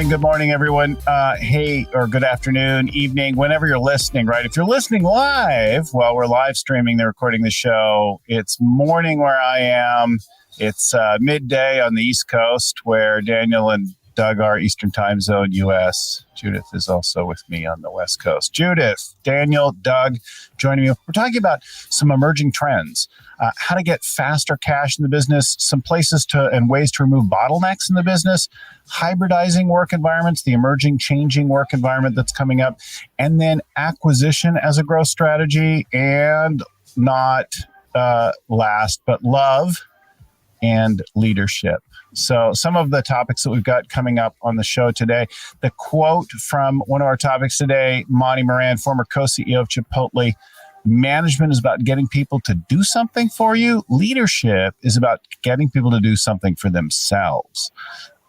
good morning, everyone. Hey, or good afternoon, evening, whenever you're listening, right? If you're listening live, well, we're live streaming, they're recording the show. It's morning where I am. It's midday on the East Coast where Daniel and Doug are Eastern Time Zone, U.S. Judith is also with me on the West Coast. Judith, Daniel, Doug, joining me. We're talking about some emerging trends, how to get faster cash in the business, some places to and ways to remove bottlenecks in the business, hybridizing work environments, the emerging, changing work environment that's coming up, and then acquisition as a growth strategy, and not last, but love and leadership. So some of the topics that we've got coming up on the show today, the quote from one of our topics today, Monty Moran, former co-CEO of Chipotle, management is about getting people to do something for you. Leadership is about getting people to do something for themselves.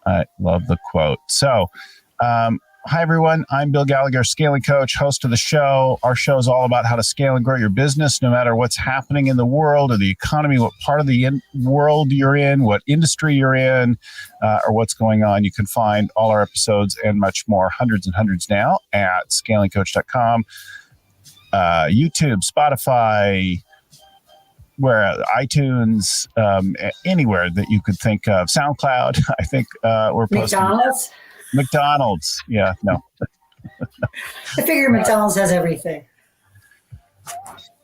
I love the quote. So, hi, everyone. I'm Bill Gallagher, scaling coach, host of the show. Our show is all about how to scale and grow your business, no matter what's happening in the world or the economy, what part of the world you're in, what industry you're in, or what's going on. You can find all our episodes and much more, hundreds and hundreds now, at scalingcoach.com, YouTube, Spotify, where iTunes, anywhere that you could think of, SoundCloud. I think we're posting. McDonald's. Yeah, no. I figure McDonald's has everything.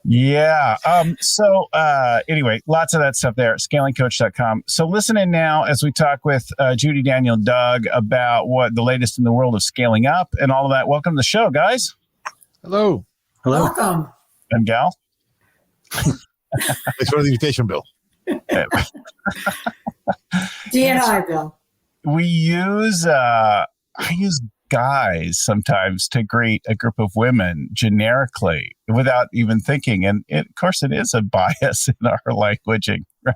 Yeah. So anyway, lots of that stuff there, scalingcoach.com. So listen in now as we talk with Judy, Daniel, and Doug about what the latest in the world of scaling up and all of that. Welcome to the show, guys. Hello. Hello. Welcome. And gal. Thanks for the invitation, Bill. D&I, Bill. We use, I use guys sometimes to greet a group of women generically without even thinking. And of course, it is a bias in our languaging, right?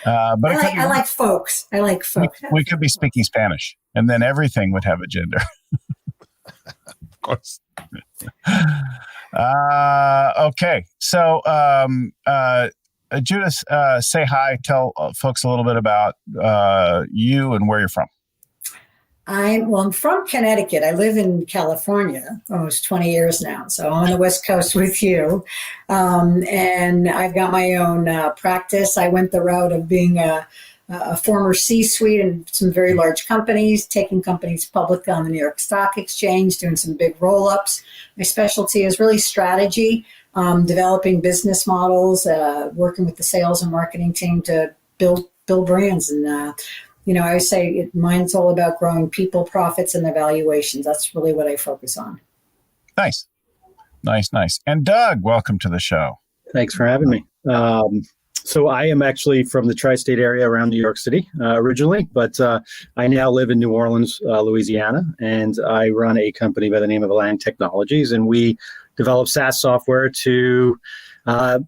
But I like folks. I like folks. We could be speaking Spanish and then everything would have a gender. Of course. Okay. So, Judith, say hi. Tell folks a little bit about you and where you're from. I'm from Connecticut. I live in California almost 20 years now. So I'm on the West Coast with you. And I've got my own practice. I went the route of being a former C-suite in some very large companies, taking companies public on the New York Stock Exchange, doing some big roll-ups. My specialty is really strategy. Developing business models, working with the sales and marketing team to build brands. And, I always say mine's all about growing people, profits, and evaluations. That's really what I focus on. Nice. And Doug, welcome to the show. Thanks for having me. So I am actually from the tri-state area around New York City originally, but I now live in New Orleans, Louisiana, and I run a company by the name of Lang Technologies, and we develop SaaS software to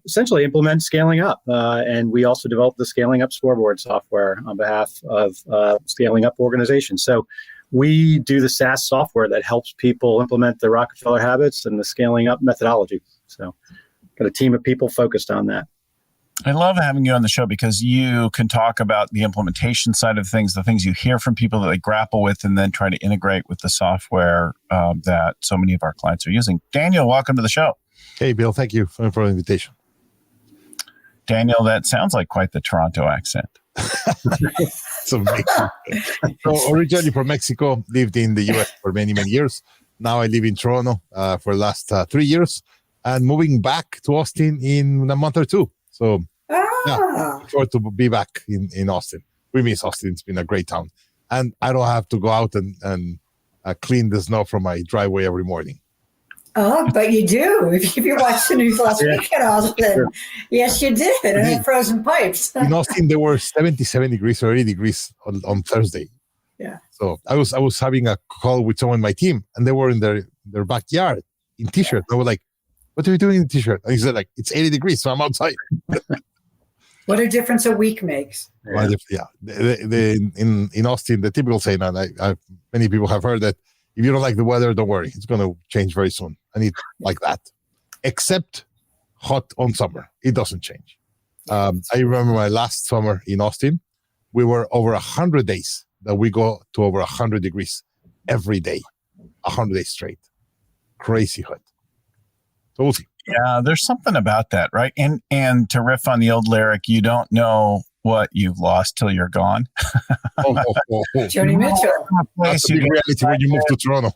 essentially implement scaling up. And we also develop the scaling up scoreboard software on behalf of scaling up organizations. So we do the SaaS software that helps people implement the Rockefeller habits and the scaling up methodology. So got a team of people focused on that. I love having you on the show because you can talk about the implementation side of things, the things you hear from people that they grapple with, and then try to integrate with the software that so many of our clients are using. Daniel, welcome to the show. Hey, Bill. Thank you for the invitation. Daniel, that sounds like quite the Toronto accent. It's amazing. So originally from Mexico, lived in the U.S. for many, many years. Now I live in Toronto for the last 3 years and moving back to Austin in a month or two. So, yeah, sure to be back in Austin. We miss Austin. It's been a great town. And I don't have to go out and clean the snow from my driveway every morning. Oh, but you do. If you watched the news last week in Austin, sure. Yes, you did. And had frozen pipes. In Austin, there were 77 degrees or 80 degrees on Thursday. Yeah. So I was having a call with someone in my team, and they were in their backyard in T-shirt. I was like, "What are you doing in a T-shirt?" And he said, "Like it's 80 degrees, so I'm outside." What a difference a week makes. Yeah. In Austin, the typical saying, and many people have heard that if you don't like the weather, don't worry, it's going to change very soon. And it's like that, except hot on summer, it doesn't change. I remember my last summer in Austin, we were over 100 days that we go to over 100 degrees every day, 100 days straight. Crazy hot. So we'll see. Yeah, there's something about that, right? And to riff on the old lyric, you don't know what you've lost till you're gone. Joni Mitchell. That's a big reality when you move to Toronto.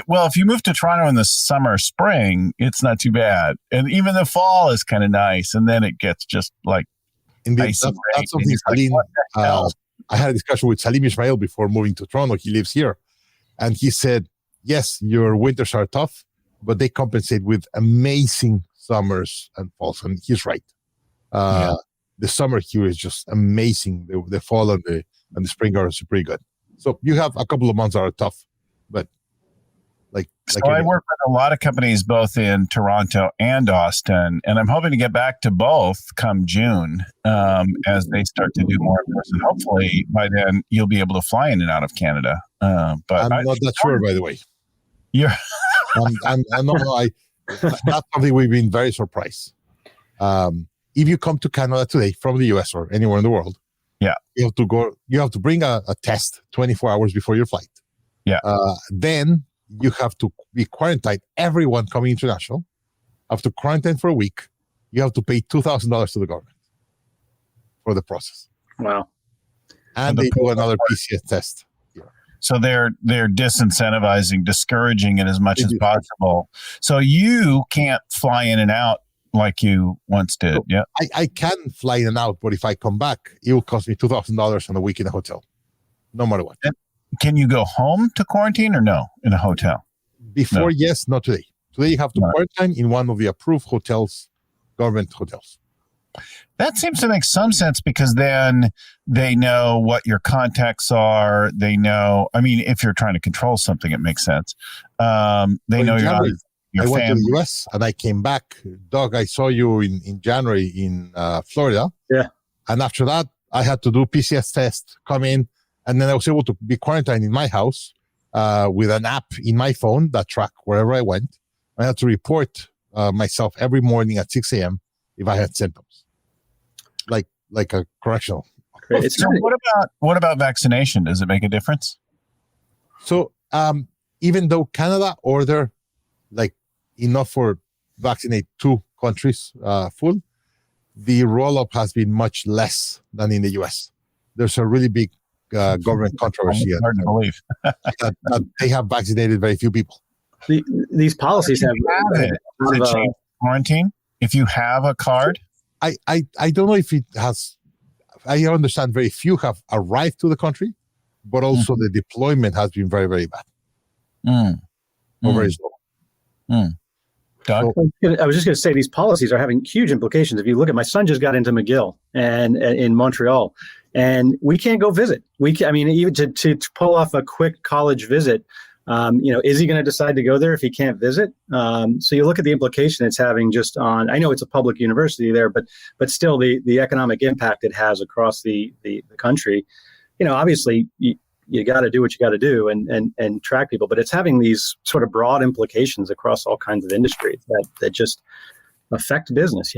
Well, if you move to Toronto in the summer, spring, it's not too bad. And even the fall is kind of nice. And then it gets just like Indeed, that's something Salim, I had a discussion with Salim Ismail before moving to Toronto. He lives here. And he said, yes, your winters are tough, but they compensate with amazing summers and falls. And he's right. The summer here is just amazing. The fall and the spring are pretty good. So you have a couple of months that are tough, but I work with a lot of companies both in Toronto and Austin, and I'm hoping to get back to both come June as they start to do more in person. Hopefully by then you'll be able to fly in and out of Canada. But I'm not that sure, by the way. You're that's something we've been very surprised. If you come to Canada today from the US or anywhere in the world, you have to bring a test 24 hours before your flight. Then you have to be quarantined. Everyone coming international have to quarantine for a week. You have to pay $2,000 to the government for the process. Wow. And they do another PCS test. So they're disincentivizing, discouraging it as much as possible. So you can't fly in and out like you once did. So I can fly in and out, but if I come back, it will cost me $2,000 on a week in a hotel, no matter what. Can you go home to quarantine or no in a hotel? Before, yes, not today. Today you have to quarantine in one of the approved hotels, government hotels. That seems to make some sense because then they know what your contacts are. They know, I mean, if you're trying to control something, it makes sense. They know your family. I went to the US and I came back. Doug, I saw you in January in Florida. Yeah. And after that, I had to do PCS test, come in, and then I was able to be quarantined in my house with an app in my phone that tracked wherever I went. I had to report myself every morning at 6 a.m. if I had symptoms, like a correctional. So what about vaccination? Does it make a difference? So even though Canada ordered enough for vaccinate 2 countries full, the roll-up has been much less than in the US. There's a really big government controversy hard to believe that they have vaccinated very few people. These policies have change quarantine if you have a card. I don't know if it has. I understand very few have arrived to the country, but also the deployment has been very, very bad. Or very slow. Doug? I was just going to say these policies are having huge implications. If you look at my son just got into McGill and in Montreal, and we can't go visit. Even to pull off a quick college visit, is he going to decide to go there if he can't visit? So you look at the implication it's having just on. I know it's a public university there, but still the economic impact it has across the country. Obviously you got to do what you got to do and track people, but it's having these sort of broad implications across all kinds of industries that just affect business.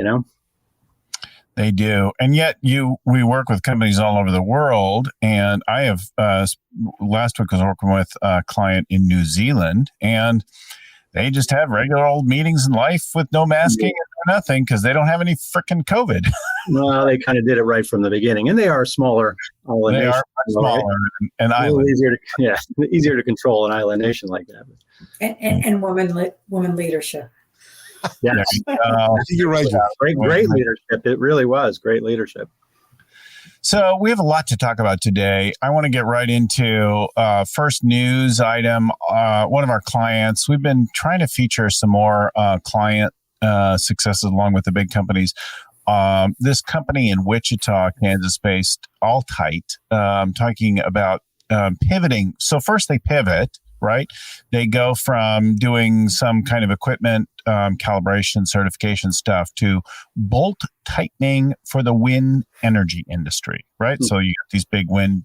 They do. And yet we work with companies all over the world. And I have, last week I was working with a client in New Zealand, and they just have regular old meetings in life with no masking or nothing because they don't have any freaking COVID. Well, they kind of did it right from the beginning. And they are smaller. They are smaller and island. Easier to control an island nation like that. And woman leadership. Yes. You're right. Great leadership. It really was great leadership. So we have a lot to talk about today. I want to get right into first news item. One of our clients, we've been trying to feature some more client successes along with the big companies. This company in Wichita, Kansas-based Alltite, talking about pivoting. So first they pivot, right? They go from doing some kind of equipment calibration, certification stuff to bolt tightening for the wind energy industry, right? So you get these big wind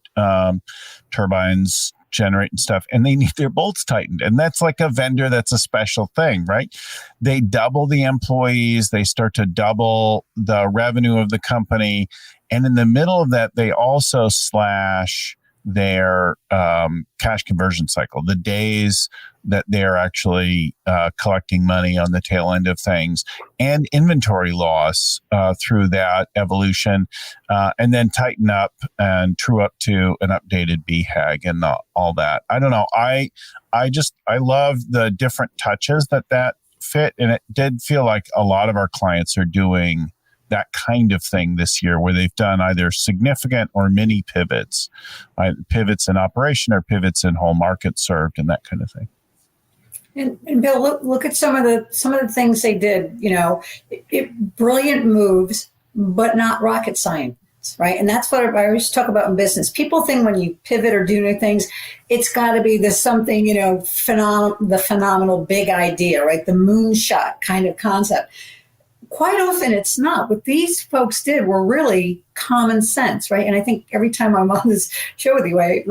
turbines generating stuff, and they need their bolts tightened. And that's like a vendor that's a special thing, right? They double the employees, they start to double the revenue of the company. And in the middle of that, they also slash their cash conversion cycle, the days that they're actually collecting money on the tail end of things, and inventory loss through that evolution, and then tighten up and true up to an updated BHAG and all that. I don't know. I love the different touches that fit, and it did feel like a lot of our clients are doing that kind of thing this year, where they've done either significant or mini pivots, pivots in operation or pivots in whole market served, and that kind of thing. And Bill, look at some of the things they did. Brilliant moves, but not rocket science, right? And that's what I always talk about in business. People think when you pivot or do new things, it's got to be this something, the phenomenal big idea, right? The moonshot kind of concept. Quite often it's not. What these folks did were really common sense, right? And I think every time I'm on this show with you, I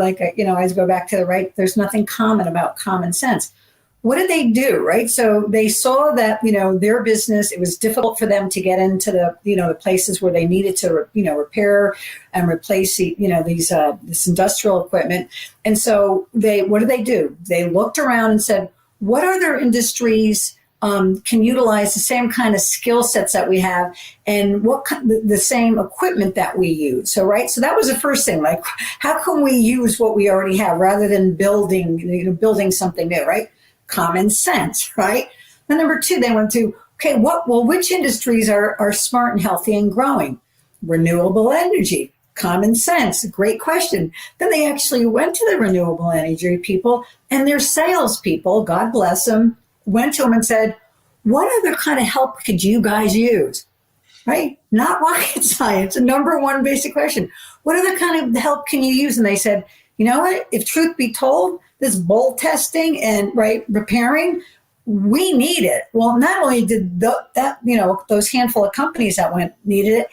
always go back to the right. There's nothing common about common sense. What did they do, right? So they saw that, their business, it was difficult for them to get into the places where they needed to, repair and replace, this industrial equipment. And so what did they do? They looked around and said, what other industries can utilize the same kind of skill sets that we have, and the same equipment that we use. So that was the first thing. Like, how can we use what we already have rather than building something new, right? Common sense, right? Then number two, they went to, okay, which industries are smart and healthy and growing? Renewable energy, common sense, great question. Then they actually went to the renewable energy people, and their salespeople, God bless them, went to them and said, what other kind of help could you guys use? Right? Not rocket science. Number one basic question. What other kind of help can you use? And they said, you know what? If truth be told, this bolt testing and repairing, we need it. Well, not only did those handful of companies that needed it,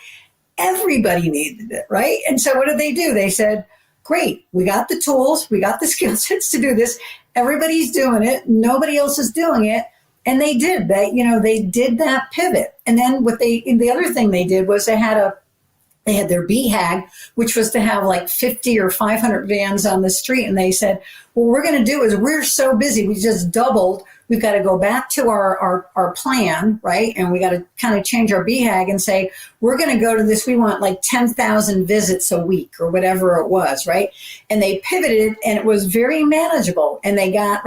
everybody needed it, right? And so what did they do? They said, great, we got the tools, we got the skill sets to do this. Everybody's doing it. Nobody else is doing it. And they did that. They did that pivot. And then the other thing they did was they had their BHAG, which was to have like 50 or 500 vans on the street. And they said, what we're going to do is we're so busy. We just doubled. We've got to go back to our plan, right? And we got to kind of change our BHAG and say, we're going to go to this. We want like 10,000 visits a week or whatever it was, right? And they pivoted, and it was very manageable. And they got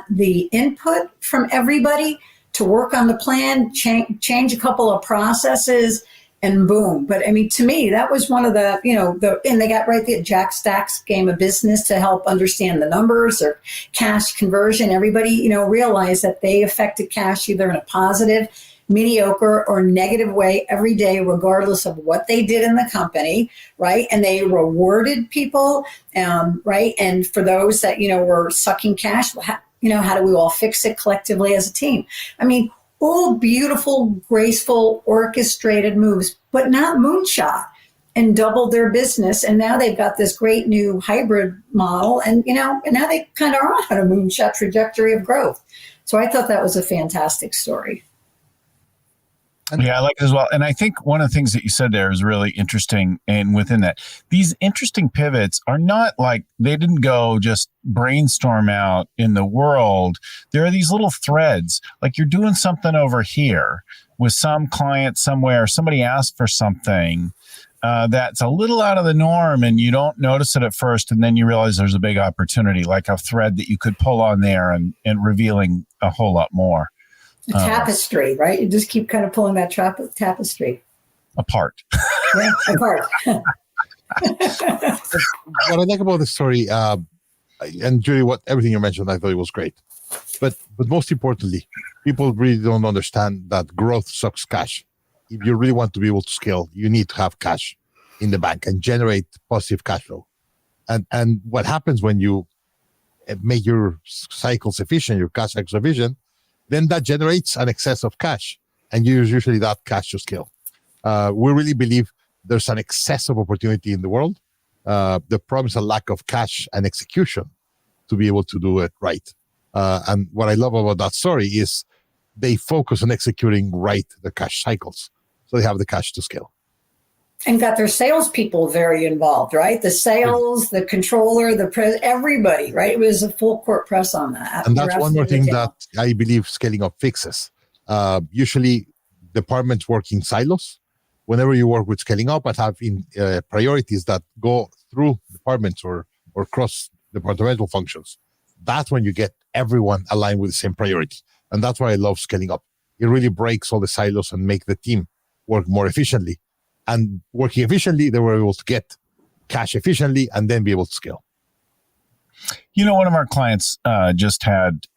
the input from everybody to work on the plan, change a couple of processes, and boom. But I mean, to me, that was one of and they got the Jack Stack's game of business to help understand the numbers or cash conversion. Everybody, realized that they affected cash either in a positive, mediocre, or negative way every day, regardless of what they did in the company, right? And they rewarded people, right? And for those that, were sucking cash, how do we all fix it collectively as a team? I mean, all beautiful, graceful, orchestrated moves, but not moonshot, and doubled their business. And now they've got this great new hybrid model, and now they kind of are on a moonshot trajectory of growth. So I thought that was a fantastic story. Yeah, I like it as well. And I think one of the things that you said there is really interesting. And within that, these interesting pivots are not like they didn't go just brainstorm out in the world. There are these little threads, like you're doing something over here with some client somewhere, somebody asked for something that's a little out of the norm, and you don't notice it at first. And then you realize there's a big opportunity, like a thread that you could pull on there and revealing a whole lot more. A tapestry, right? You just keep kind of pulling that tapestry apart. Yeah, apart. What I like about the story, and Judy, everything you mentioned, I thought it was great. But most importantly, people really don't understand that growth sucks cash. If you really want to be able to scale, you need to have cash in the bank and generate positive cash flow. And what happens when you make your cycles efficient, your cash cycles efficient, then that generates an excess of cash, and you use usually that cash to scale. We really believe there's an excess of opportunity in the world, The problem is a lack of cash and execution to be able to do it right. And what I love about that story is they focus on executing right the cash cycles. So they have the cash to scale. And got their salespeople very involved, right? The sales, the controller, everybody, right? It was a full court press on that. And that's one more thing that I believe scaling up fixes. Usually departments work in silos. Whenever you work with scaling up and have priorities that go through departments or cross departmental functions, that's when you get everyone aligned with the same priority. And that's why I love scaling up. It really breaks all the silos and make the team work more efficiently. And working efficiently, they were able to get cash efficiently and then be able to scale. You know, one of our clients just had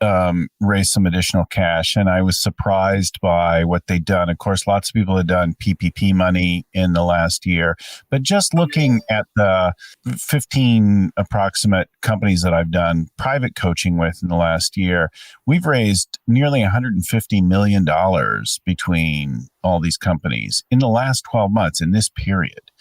raised some additional cash, and I was surprised by what they'd done. Of course, lots of people had done PPP money in the last year, but just looking at the 15 approximate companies that I've done private coaching with in the last year, we've raised nearly $150 million between all these companies in the last 12 months in this period.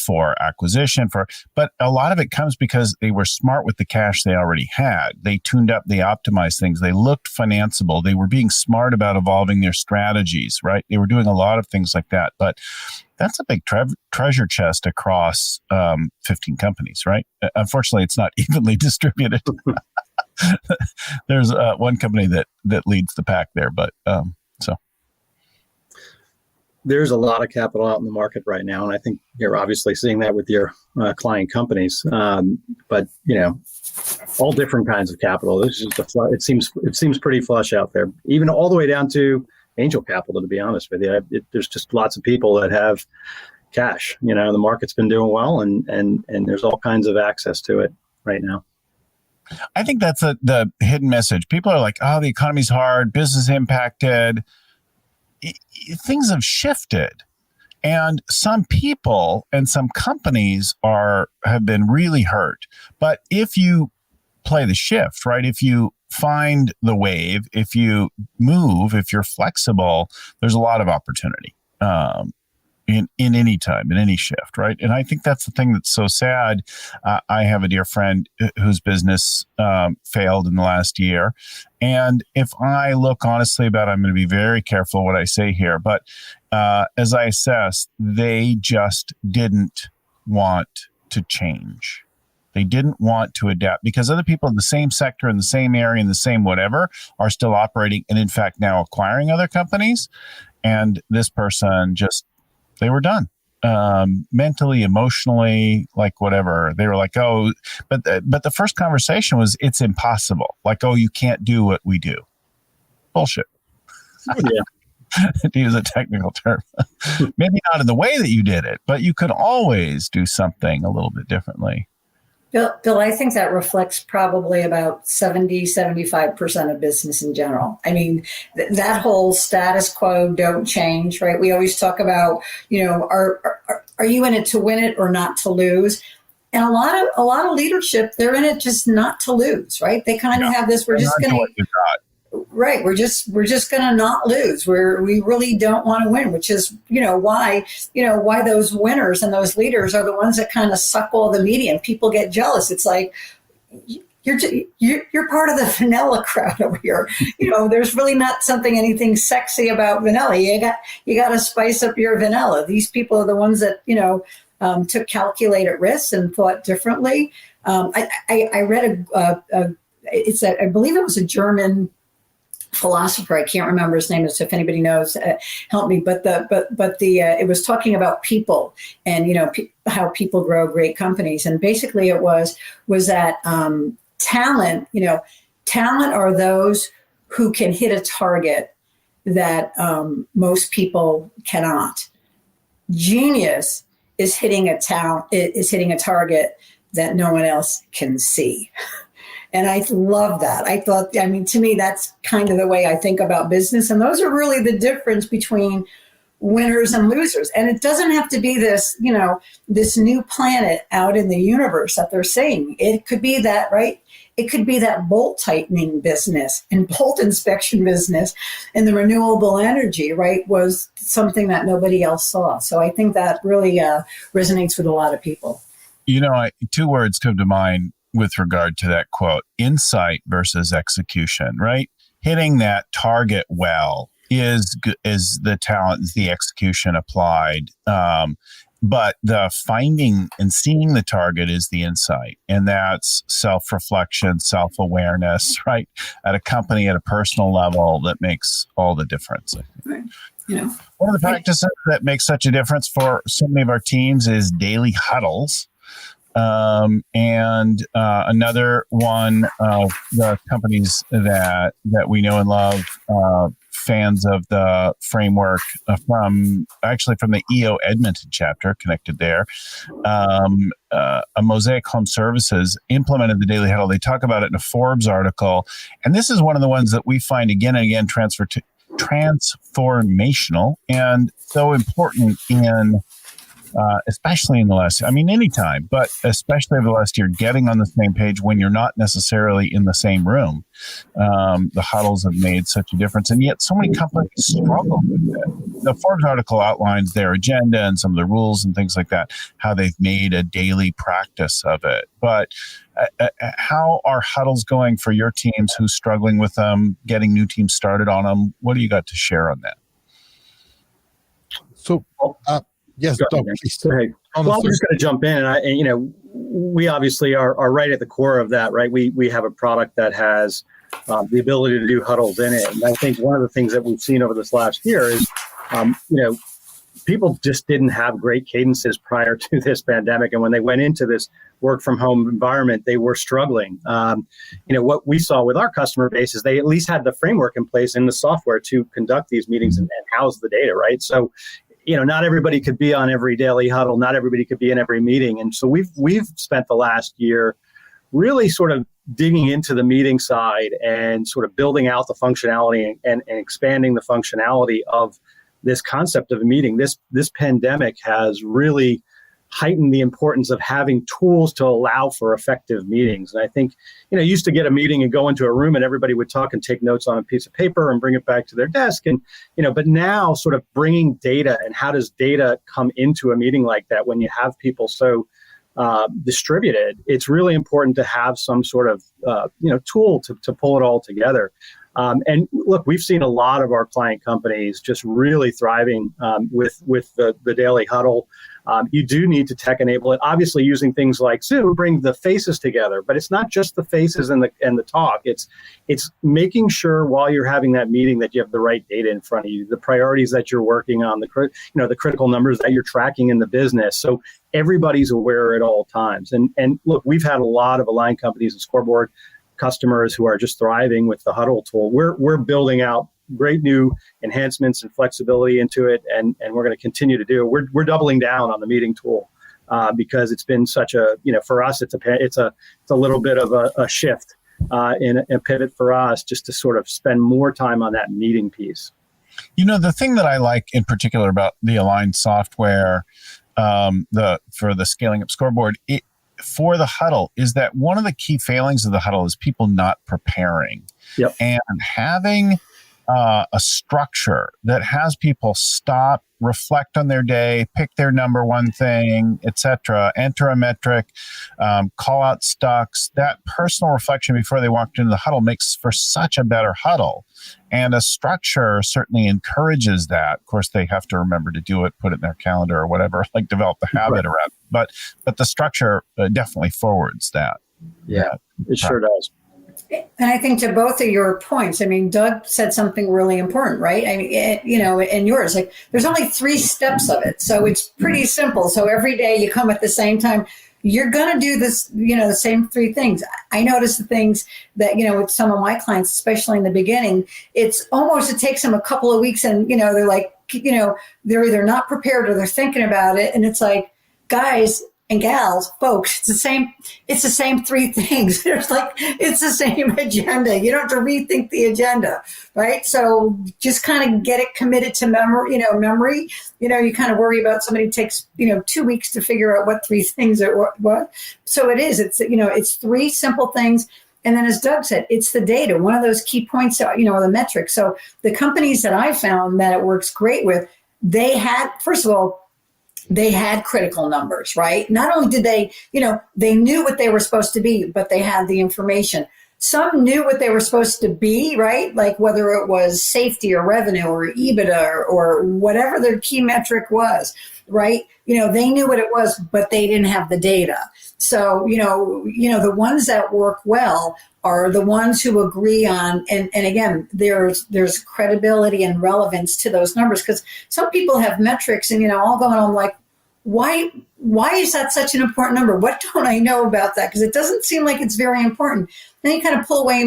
For acquisition, but a lot of it comes because they were smart with the cash they already had. They tuned up, they optimized things, they looked financeable, they were being smart about evolving their strategies, right? They were doing a lot of things like that, but that's a big treasure chest across 15 companies, right? Unfortunately, it's not evenly distributed. There's one company that leads the pack there, but so. There's a lot of capital out in the market right now, and I think you're obviously seeing that with your client companies. But all different kinds of capital. This is it seems pretty flush out there, even all the way down to angel capital. To be honest with you, there's just lots of people that have cash. The market's been doing well, and there's all kinds of access to it right now. I think that's the hidden message. People are like, "Oh, the economy's hard, business impacted." Things have shifted, and some people and some companies have been really hurt. But if you play the shift, right? If you find the wave, if you move, if you're flexible, there's a lot of opportunity in any time, in any shift, right? And I think that's the thing that's so sad. I have a dear friend whose business failed in the last year. And if I look honestly about it, I'm going to be very careful what I say here. But as I assess, they just didn't want to change. They didn't want to adapt because other people in the same sector, in the same area, in the same whatever, are still operating and in fact now acquiring other companies. And this person they were done. Mentally, emotionally, like whatever. They were like, oh, but the first conversation was, it's impossible. Like, oh, you can't do what we do. Bullshit. Yeah. To use a technical term. Maybe not in the way that you did it, but you could always do something a little bit differently. Bill, I think that reflects probably about 75% of business in general. I mean, that whole status quo, don't change, right? We always talk about, are you in it to win it or not to lose? And a lot of leadership, they're in it just not to lose, right? They kind of have this, we're just going to, right? We're just going to not lose. We really don't want to win, which is, why those winners and those leaders are the ones that kind of suck all the media and people get jealous. It's like, you're part of the vanilla crowd over here. There's really not anything sexy about vanilla. You got to spice up your vanilla. These people are the ones that, took calculated risks and thought differently. I read I believe it was a German philosopher. I can't remember his name. So if anybody knows, help me. But it was talking about people and how people grow great companies. And basically, it was that talent. Talent are those who can hit a target that most people cannot. Genius is hitting a target that no one else can see. And I love that. To me, that's kind of the way I think about business. And those are really the difference between winners and losers. And it doesn't have to be this, this new planet out in the universe that they're saying. It could be that, right? It could be that bolt tightening business and bolt inspection business and the renewable energy, right, was something that nobody else saw. So I think that really resonates with a lot of people. Two words come to mind with regard to that quote: insight versus execution, right? Hitting that target well is the talent, is the execution applied. But the finding and seeing the target is the insight. And that's self-reflection, self-awareness, right? At a company, at a personal level, that makes all the difference. Right. One of the practices that makes such a difference for so many of our teams is daily huddles. And another one of the companies that we know and love, fans of the framework from the EO Edmonton chapter, connected there, a Mosaic Home Services implemented the Daily Huddle. They talk about it in a Forbes article. And this is one of the ones that we find again and again transformational and so important in especially in the last, anytime, but especially over the last year, getting on the same page when you're not necessarily in the same room. The huddles have made such a difference, and yet so many companies struggle with it. The Forbes article outlines their agenda and some of the rules and things like that, how they've made a daily practice of it. But how are huddles going for your teams who's struggling with them, getting new teams started on them? What do you got to share on that? So, yes, Doug, please. Well, I'm just going to jump in, and we obviously are right at the core of that, right? We have a product that has the ability to do huddles in it, and I think one of the things that we've seen over this last year is, people just didn't have great cadences prior to this pandemic, and when they went into this work from home environment, they were struggling. What we saw with our customer base is they at least had the framework in place in the software to conduct these meetings and house the data, right? So, not everybody could be on every daily huddle. Not everybody could be in every meeting. And so we've spent the last year really sort of digging into the meeting side and sort of building out the functionality and expanding the functionality of this concept of a meeting. This pandemic has really heightened the importance of having tools to allow for effective meetings. And I think, you used to get a meeting and go into a room and everybody would talk and take notes on a piece of paper and bring it back to their desk. And, but now sort of bringing data, and how does data come into a meeting like that when you have people so distributed? It's really important to have some sort of, tool to pull it all together. And look, we've seen a lot of our client companies just really thriving with the Daily Huddle. You do need to tech enable it. Obviously, using things like Zoom bring the faces together, but it's not just the faces and the talk. It's making sure while you're having that meeting that you have the right data in front of you, the priorities that you're working on, the critical numbers that you're tracking in the business. So everybody's aware at all times. And look, we've had a lot of aligned companies and scoreboard customers who are just thriving with the Huddle tool. We're building out great new enhancements and flexibility into it, and we're going to continue to do it. We're doubling down on the meeting tool because it's been such a, for us, it's a little bit of a shift in a pivot for us, just to sort of spend more time on that meeting piece. The thing that I like in particular about the Aligned software, for the scaling up scoreboard, for the huddle, is that one of the key failings of the huddle is people not preparing. Yep. And having a structure that has people stop, reflect on their day, pick their number one thing, etc., enter a metric, call out stocks. That personal reflection before they walked into the huddle makes for such a better huddle. And a structure certainly encourages that. Of course, they have to remember to do it, put it in their calendar or whatever, like develop the habit around it. But the structure definitely forwards that. Yeah, it sure does. And I think to both of your points, Doug said something really important, right? And yours, like there's only 3 steps of it. So it's pretty simple. So every day you come at the same time, you're going to do this, the same 3 things. I notice the things that, with some of my clients, especially in the beginning, it takes them a couple of weeks and, they're like, they're either not prepared or they're thinking about it. And it's like, guys and gals, folks, it's the same 3 things. It's the same agenda. You don't have to rethink the agenda, right? So just kind of get it committed to memory. You kind of worry about somebody takes, 2 weeks to figure out what 3 things are what. So it is, it's 3 simple things. And then as Doug said, it's the data. One of those key points, the metrics. So the companies that I found that it works great with, they had, first of all, they had critical numbers, right? Not only did they, they knew what they were supposed to be, but they had the information. Some knew what they were supposed to be, right? Like whether it was safety or revenue or EBITDA or whatever their key metric was, right? They knew what it was, but they didn't have the data. So, the ones that work well are the ones who agree on, and again, there's credibility and relevance to those numbers, because some people have metrics and, all going on like, why is that such an important number? What don't I know about that? Because it doesn't seem like it's very important. Then you kind of pull away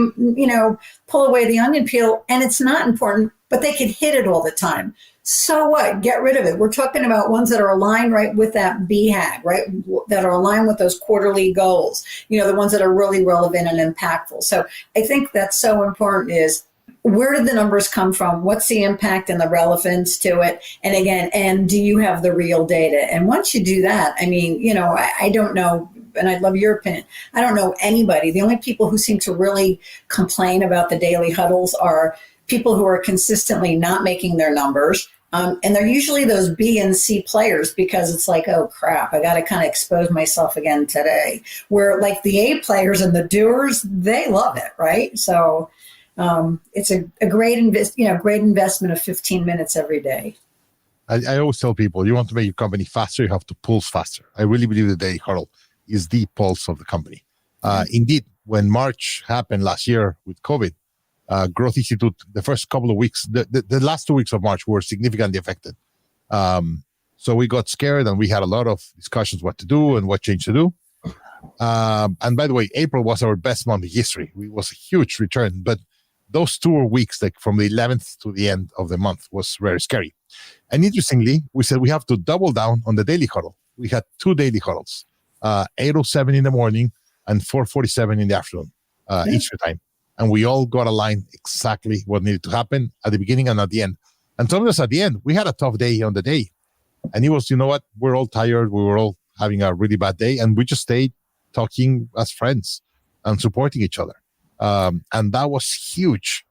the onion peel, and it's not important, but they could hit it all the time. So what? Get rid of it. We're talking about ones that are aligned right with that BHAG, right? That are aligned with those quarterly goals, the ones that are really relevant and impactful. So I think that's so important is, where did the numbers come from? What's the impact and the relevance to it? And again, and do you have the real data? And once you do that, I don't know, and I'd love your opinion. I don't know anybody. The only people who seem to really complain about the daily huddles are people who are consistently not making their numbers. And they're usually those B and C players, because it's like, oh crap, I got to kind of expose myself again today. Where like the A players and the doers, they love it, right? So it's a great investment of 15 minutes every day. I always tell people, you want to make your company faster, you have to pulse faster. I really believe the Daily Huddle is the pulse of the company. Indeed, when March happened last year with COVID, Growth Institute, the first couple of weeks, the last 2 weeks of March were significantly affected. So we got scared and we had a lot of discussions what to do and what change to do. And by the way, April was our best month in history. It was a huge return, but those 2 weeks, like from the 11th to the end of the month, was very scary. And interestingly, we said we have to double down on the Daily Huddle. We had 2 Daily Huddles, 8:07 in the morning and 4:47 in the afternoon, each time. And we all got aligned exactly what needed to happen at the beginning and at the end. And sometimes at the end, we had a tough day on the day. And it was, we're all tired. We were all having a really bad day. And we just stayed talking as friends and supporting each other. And that was huge.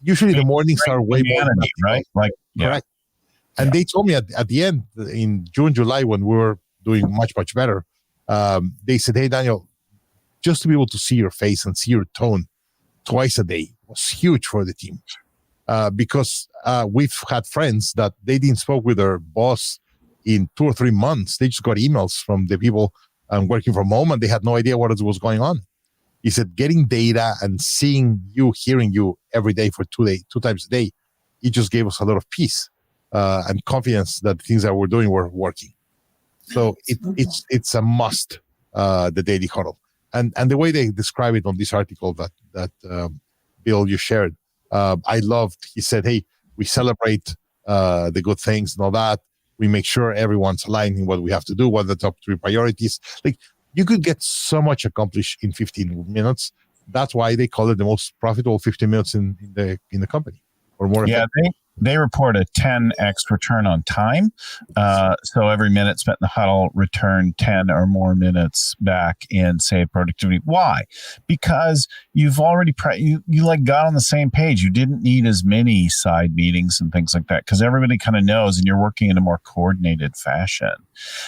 Usually the mornings are way more, right? Correct. And they told me at the end, in June, July, when we were doing much, much better, they said, hey, Daniel, just to be able to see your face and see your tone twice a day was huge for the team. Because we've had friends that they didn't spoke with their boss in 2 or 3 months. They just got emails from the people working from home, and they had no idea what was going on. He said, getting data and seeing you, hearing you every day for 2 times a day, it just gave us a lot of peace and confidence that things that we're doing were working. So it's a must, the Daily Huddle. And the way they describe it on this article that Bill, you shared, I loved. He said, hey, we celebrate the good things and all that. We make sure everyone's aligned in what we have to do, what are the top 3 priorities. Like, you could get so much accomplished in 15 minutes. That's why they call it the most profitable 15 minutes in the company, or more. Yeah, they report a 10x return on time. So every minute spent in the huddle returned 10 or more minutes back in, say, productivity. Why? Because you've already you like got on the same page. You didn't need as many side meetings and things like that, because everybody kind of knows, and you're working in a more coordinated fashion.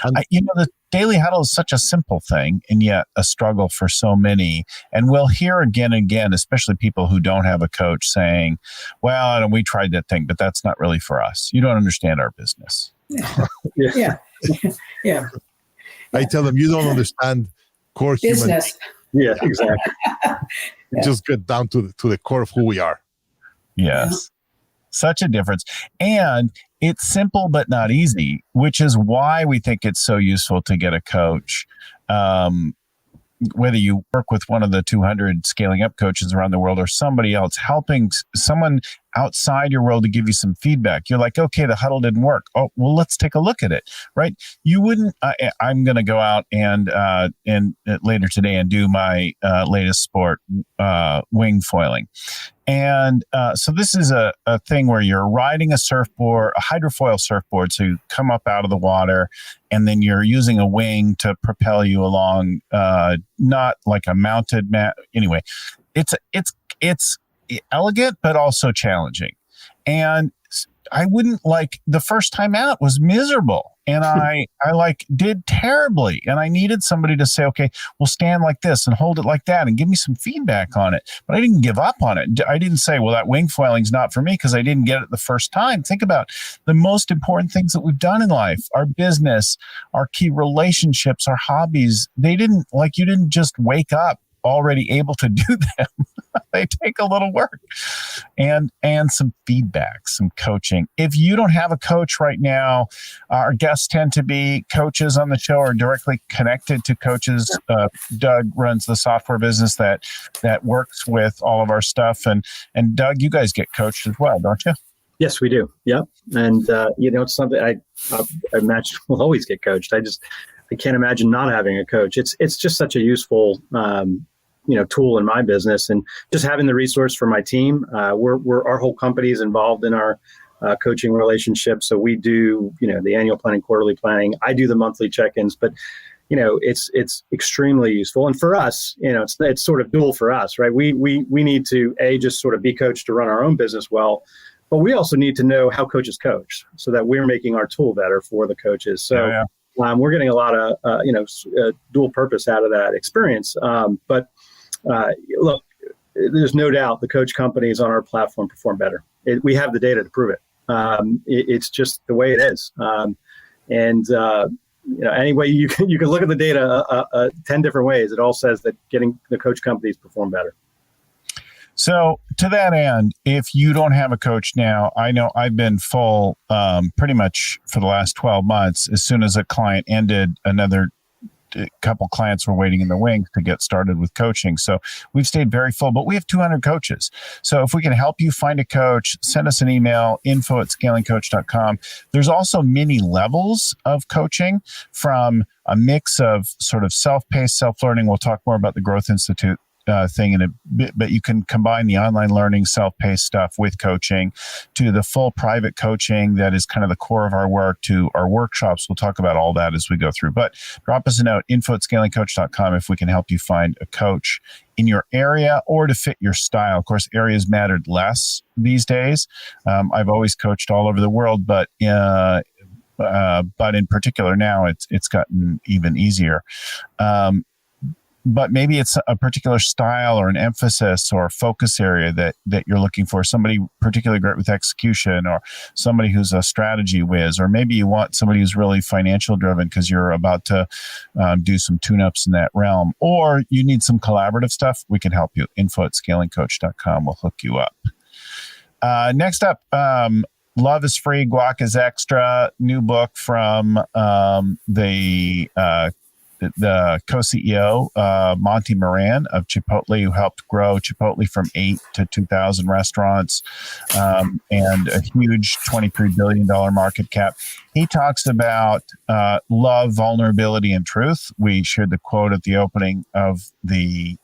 The Daily Huddle is such a simple thing, and yet a struggle for so many. And we'll hear again and again, especially people who don't have a coach, saying, well, we tried that thing, but that's not really for us. You don't understand our business. Yeah. I tell them, you don't understand core business. Yeah, exactly. Just get down to the core of who we are. Yes. Such a difference. And it's simple but not easy, which is why we think it's so useful to get a coach. Whether you work with one of the 200 scaling up coaches around the world or somebody else, helping someone outside your world to give you some feedback. You're like, okay, the huddle didn't work. Oh, well, let's take a look at it, right? You wouldn't, I'm going to go out and later today and do my latest sport, wing foiling. And so this is a thing where you're riding a surfboard, a hydrofoil surfboard. So you come up out of the water, and then you're using a wing to propel you along, not like a mounted mat. Anyway, it's elegant, but also challenging. And I wouldn't the first time out was miserable. and I like did terribly, and I needed somebody to say, okay, we'll stand like this and hold it like that and give me some feedback on it. But I didn't give up on it. I didn't say, well, that wing foiling's not for me because I didn't get it the first time. Think about the most important things that we've done in life, our business, our key relationships, our hobbies. You didn't just wake up already able to do them. They take a little work and some feedback, some coaching. If you don't have a coach right now, our guests tend to be coaches on the show or directly connected to coaches. Doug runs the software business that works with all of our stuff. And Doug, you guys get coached as well, don't you? Yes, we do. Yep. And, it's something I imagine we'll always get coached. I can't imagine not having a coach. It's just such a useful, tool in my business, and just having the resource for my team. Our whole company is involved in our coaching relationship. So we do, the annual planning, quarterly planning. I do the monthly check-ins, but it's extremely useful. And for us, it's sort of dual for us, right? We need to just sort of be coached to run our own business well, but we also need to know how coaches coach so that we're making our tool better for the coaches. So. Yeah. We're getting a lot of, dual purpose out of that experience. But look, there's no doubt the coach companies on our platform perform better. We have the data to prove it. It's just the way it is. Any way you can look at the data 10 different ways. It all says that getting the coach companies perform better. So to that end, if you don't have a coach now, I know I've been full pretty much for the last 12 months. As soon as a client ended, another couple clients were waiting in the wings to get started with coaching. So we've stayed very full, but we have 200 coaches. So if we can help you find a coach, send us an email, info@scalingcoach.com. There's also many levels of coaching, from a mix of sort of self-paced, self-learning. We'll talk more about the Growth Institute thing in a bit, but you can combine the online learning, self-paced stuff with coaching, to the full private coaching that is kind of the core of our work, to our workshops. We'll talk about all that as we go through. But drop us a note, info@scalingcoach.com, if we can help you find a coach in your area or to fit your style. Of course, areas mattered less these days. I've always coached all over the world, but in particular now it's gotten even easier. But maybe it's a particular style or an emphasis or focus area that you're looking for. Somebody particularly great with execution, or somebody who's a strategy whiz, or maybe you want somebody who's really financial driven because you're about to do some tune-ups in that realm, or you need some collaborative stuff. We can help you. info@scalingcoach.com. We'll hook you up. Next up, Love is Free, Guac is Extra, new book from the co-CEO, Monty Moran of Chipotle, who helped grow Chipotle from 8 to 2,000 restaurants and a huge $23 billion market cap. He talks about love, vulnerability, and truth. We shared the quote at the opening of the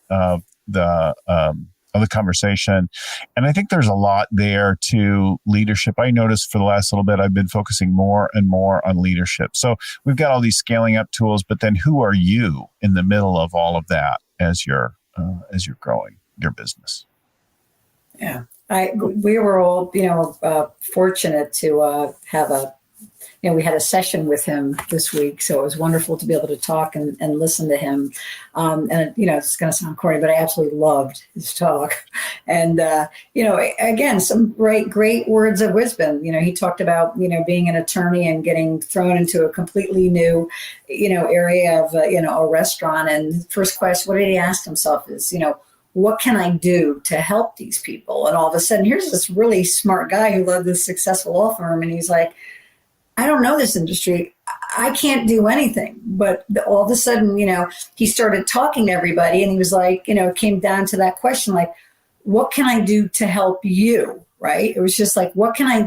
conversation. And I think there's a lot there to leadership. I noticed for the last little bit, I've been focusing more and more on leadership. So we've got all these scaling up tools, but then who are you in the middle of all of that as you're growing your business? Yeah, we were all, fortunate to have we had a session with him this week, so it was wonderful to be able to talk and listen to him. It's going to sound corny, but I absolutely loved his talk. And, again, some great words of wisdom. He talked about, being an attorney and getting thrown into a completely new, area of, a restaurant. And the first question, what did he ask himself is, what can I do to help these people? And all of a sudden, here's this really smart guy who led this successful law firm. And he's like, I don't know this industry. I can't do anything. But all of a sudden, he started talking to everybody, and he was like, it came down to that question, like, what can I do to help you? Right? It was just like,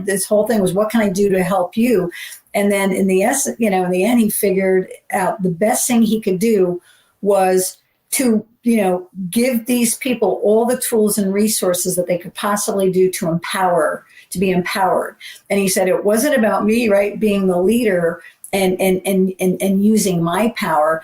this whole thing was, what can I do to help you? And then in the end, he figured out the best thing he could do was to, give these people all the tools and resources that they could possibly do to be empowered. And he said, it wasn't about me, right, being the leader and using my power.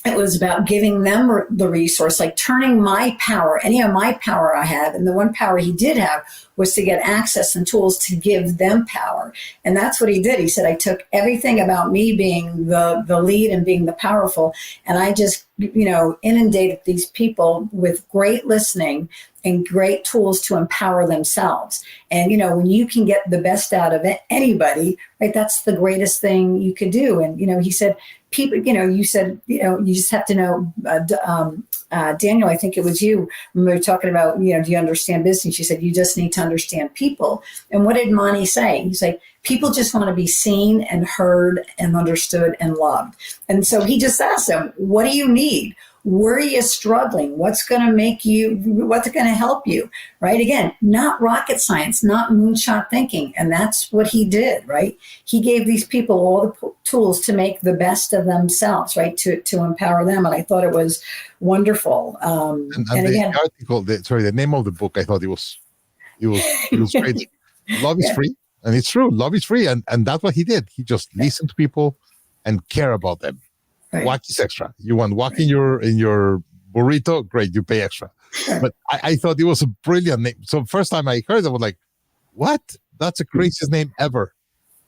it was about giving them the resource, like turning my power, any of my power I have, and the one power he did have was to get access and tools to give them power. And that's what he did. He said, I took everything about me being the lead and being the powerful, and I just, inundated these people with great listening and great tools to empower themselves. And, when you can get the best out of anybody, right, that's the greatest thing you could do. And, he said, people, you said, you just have to know, Daniel, I think it was you, when we were talking about, do you understand business? You said, you just need to understand people. And what did Monty say? He's like, people just want to be seen and heard and understood and loved. And so he just asked them, what do you need? Where are you struggling? What's going to help you, right? Again, not rocket science, not moonshot thinking. And that's what he did, right? He gave these people all the tools to make the best of themselves, right? To empower them. And I thought it was wonderful. And again, article, the name of the book, I thought it was great. Love is free. And it's true. Love is free. And that's what he did. He just listened to people and care about them. Right. Walk is extra. You want walk in your burrito? Great, you pay extra. Right. But I thought it was a brilliant name. So first time I heard it, I was like, what? That's the craziest name ever.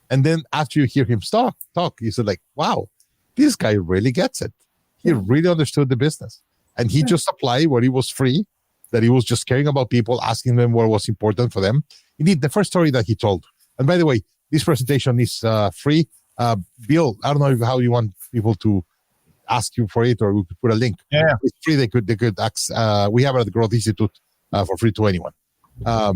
And then after you hear him talk, you said like, wow, this guy really gets it. He really understood the business. And he just applied where he was free, that he was just caring about people, asking them what was important for them. Indeed, the first story that he told. And by the way, this presentation is free. Bill, I don't know how you want people to ask you for it, or we could put a link. Yeah, it's free. They could access. We have it at the Growth Institute for free to anyone. But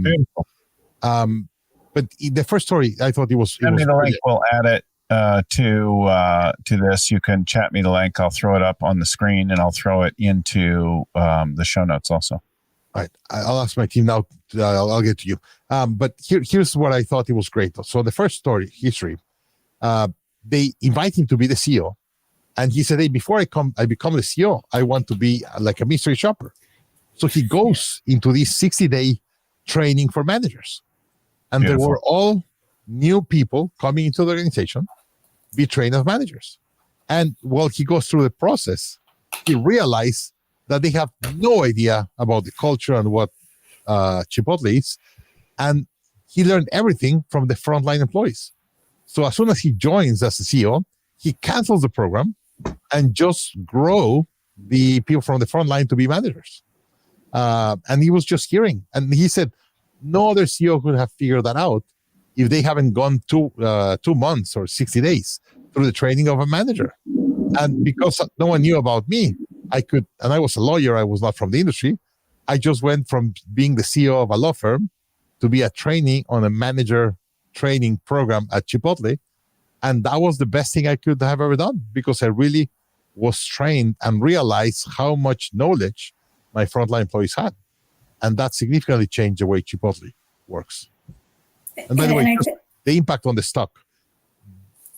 the first story, I thought it was. Send me the link. We'll add it to this. You can chat me the link. I'll throw it up on the screen, and I'll throw it into the show notes also. All right, I'll ask my team now. I'll get to you. But here's what I thought it was great. So the first story, history, they invite him to be the CEO. And he said, hey, before I become the CEO, I want to be like a mystery shopper. So he goes into this 60-day training for managers. And Beautiful. There were all new people coming into the organization, be trained as managers. And while he goes through the process, he realized that they have no idea about the culture and what Chipotle is. And he learned everything from the frontline employees. So as soon as he joins as the CEO, he cancels the program and just grow the people from the front line to be managers. And he was just hearing. And he said, no other CEO could have figured that out if they haven't gone 2 months or 60 days through the training of a manager. And because no one knew about me, and I was a lawyer, I was not from the industry. I just went from being the CEO of a law firm to be a trainee on a manager training program at Chipotle. And that was the best thing I could have ever done, because I really was trained and realized how much knowledge my frontline employees had. And that significantly changed the way Chipotle works. And by the way, the impact on the stock,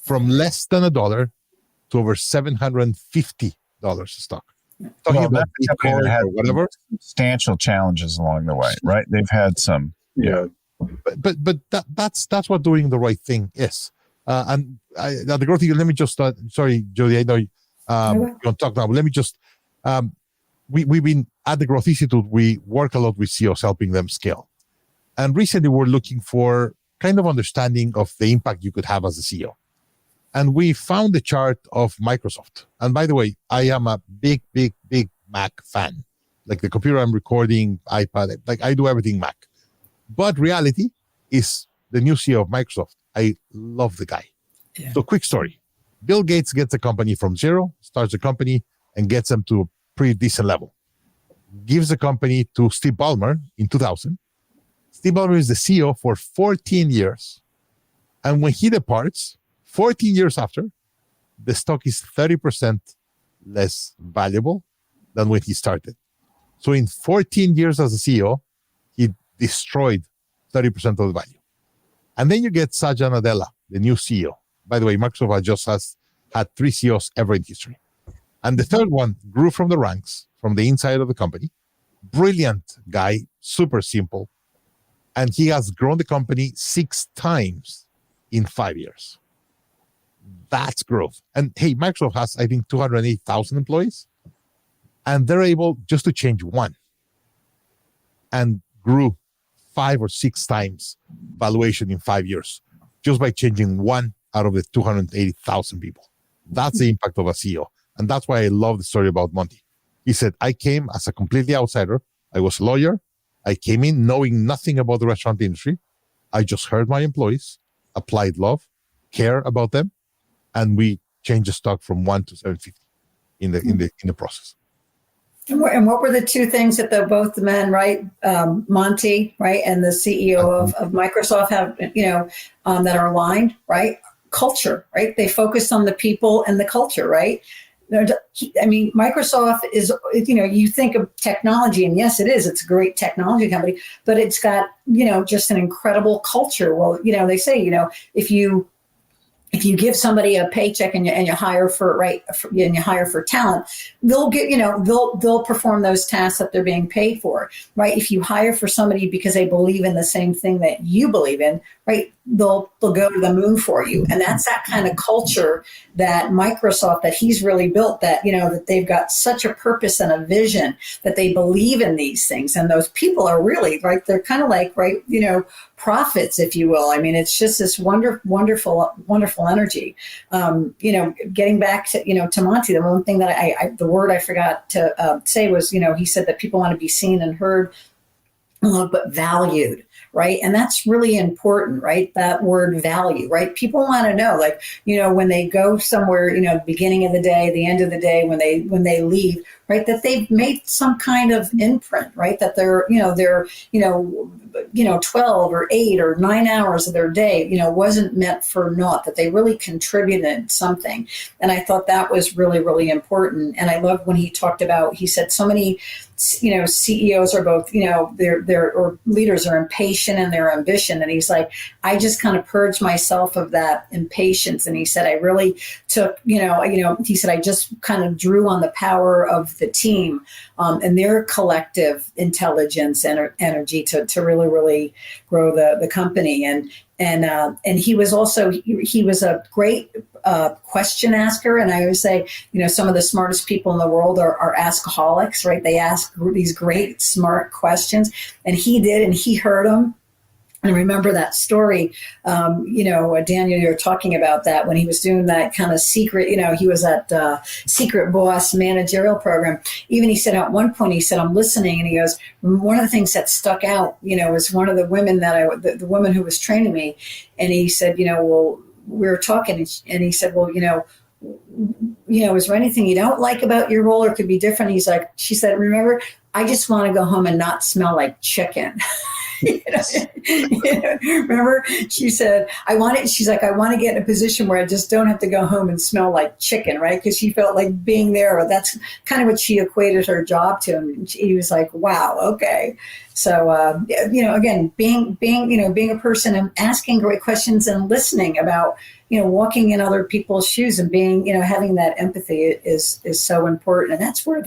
from less than $1 to over $750 a stock. Talking about Bitcoin or whatever. Substantial challenges along the way, right? They've had some. Yeah. But that's what doing the right thing is. And at the Growth Eagle, let me just sorry, Judy, I know you want to talk now, but let me just we've been at the Growth Institute, we work a lot with CEOs, helping them scale. And recently we're looking for kind of understanding of the impact you could have as a CEO. And we found the chart of Microsoft. And by the way, I am a big Mac fan. Like the computer I'm recording, iPad, like I do everything Mac. But reality is the new CEO of Microsoft. I love the guy. Yeah. So quick story. Bill Gates gets a company from zero, starts a company, and gets them to a pretty decent level. Gives the company to Steve Ballmer in 2000. Steve Ballmer is the CEO for 14 years. And when he departs, 14 years after, the stock is 30% less valuable than when he started. So in 14 years as a CEO, he destroyed 30% of the value. And then you get Satya Nadella, the new CEO. By the way, Microsoft just has had 3 CEOs ever in history. And the third one grew from the ranks, from the inside of the company. Brilliant guy, super simple. And he has grown the company 6 times in 5 years. That's growth. And hey, Microsoft has, I think, 208,000 employees, and they're able just to change one and grew 5 or 6 times valuation in 5 years just by changing one out of the 280,000 people. That's the impact of a CEO. And that's why I love the story about Monty. He said, I came as a completely outsider. I was a lawyer. I came in knowing nothing about the restaurant industry. I just heard my employees, applied love, care about them, and we changed the stock from 1 to 750 in the process. And what were the two things that both the men, right, Monty, right, and the CEO of Microsoft have, that are aligned, right? Culture, right? They focused on the people and the culture, right? I mean, Microsoft is, you think of technology, and yes, it is. It's a great technology company, but it's got, just an incredible culture. Well, they say, if you give somebody a paycheck and you hire and you hire for talent, they'll get, they'll perform those tasks that they're being paid for, right? If you hire for somebody because they believe in the same thing that you believe in, right, they'll go to the moon for you. And that's that kind of culture that Microsoft, that he's really built, that, that they've got such a purpose and a vision, that they believe in these things. And those people are really, right, they're kind of like, right, prophets, if you will. I mean, it's just this wonderful energy. Getting back to, to Monty, the one thing that the word I forgot to say was, he said that people want to be seen and heard, but valued. Right. And that's really important, right? That word value, right? People want to know, like, when they go somewhere, beginning of the day, the end of the day, when they leave, right, that they've made some kind of imprint, right? That they're 12 or 8 or 9 hours of their day, wasn't meant for naught, that they really contributed something. And I thought that was really, really important. And I loved when he talked about, he said so many, CEOs are both, or leaders are impatient in their ambition. And he's like, I just kind of purged myself of that impatience. And he said, I really took, he said, I just kind of drew on the power of the team and their collective intelligence and energy to really, really grow the company. And he was also, he was a great question asker. And I always say, some of the smartest people in the world are askaholics, right? They ask these great, smart questions. And he did, and he heard them. And remember that story, Daniel, you're talking about that when he was doing that kind of secret, he was at Secret Boss managerial program. Even he said at one point, he said, I'm listening. And he goes, one of the things that stuck out, was one of the women the woman who was training me. And he said, well, we were talking, and he said, well, is there anything you don't like about your role or could be different? She said, remember, I just want to go home and not smell like chicken. Remember, she said, I want to get in a position where I just don't have to go home and smell like chicken, right? Because she felt like being there, that's kind of what she equated her job to. And he was like, wow, okay. So, again, being a person and asking great questions and listening about, walking in other people's shoes and being, having that empathy is so important. And that's where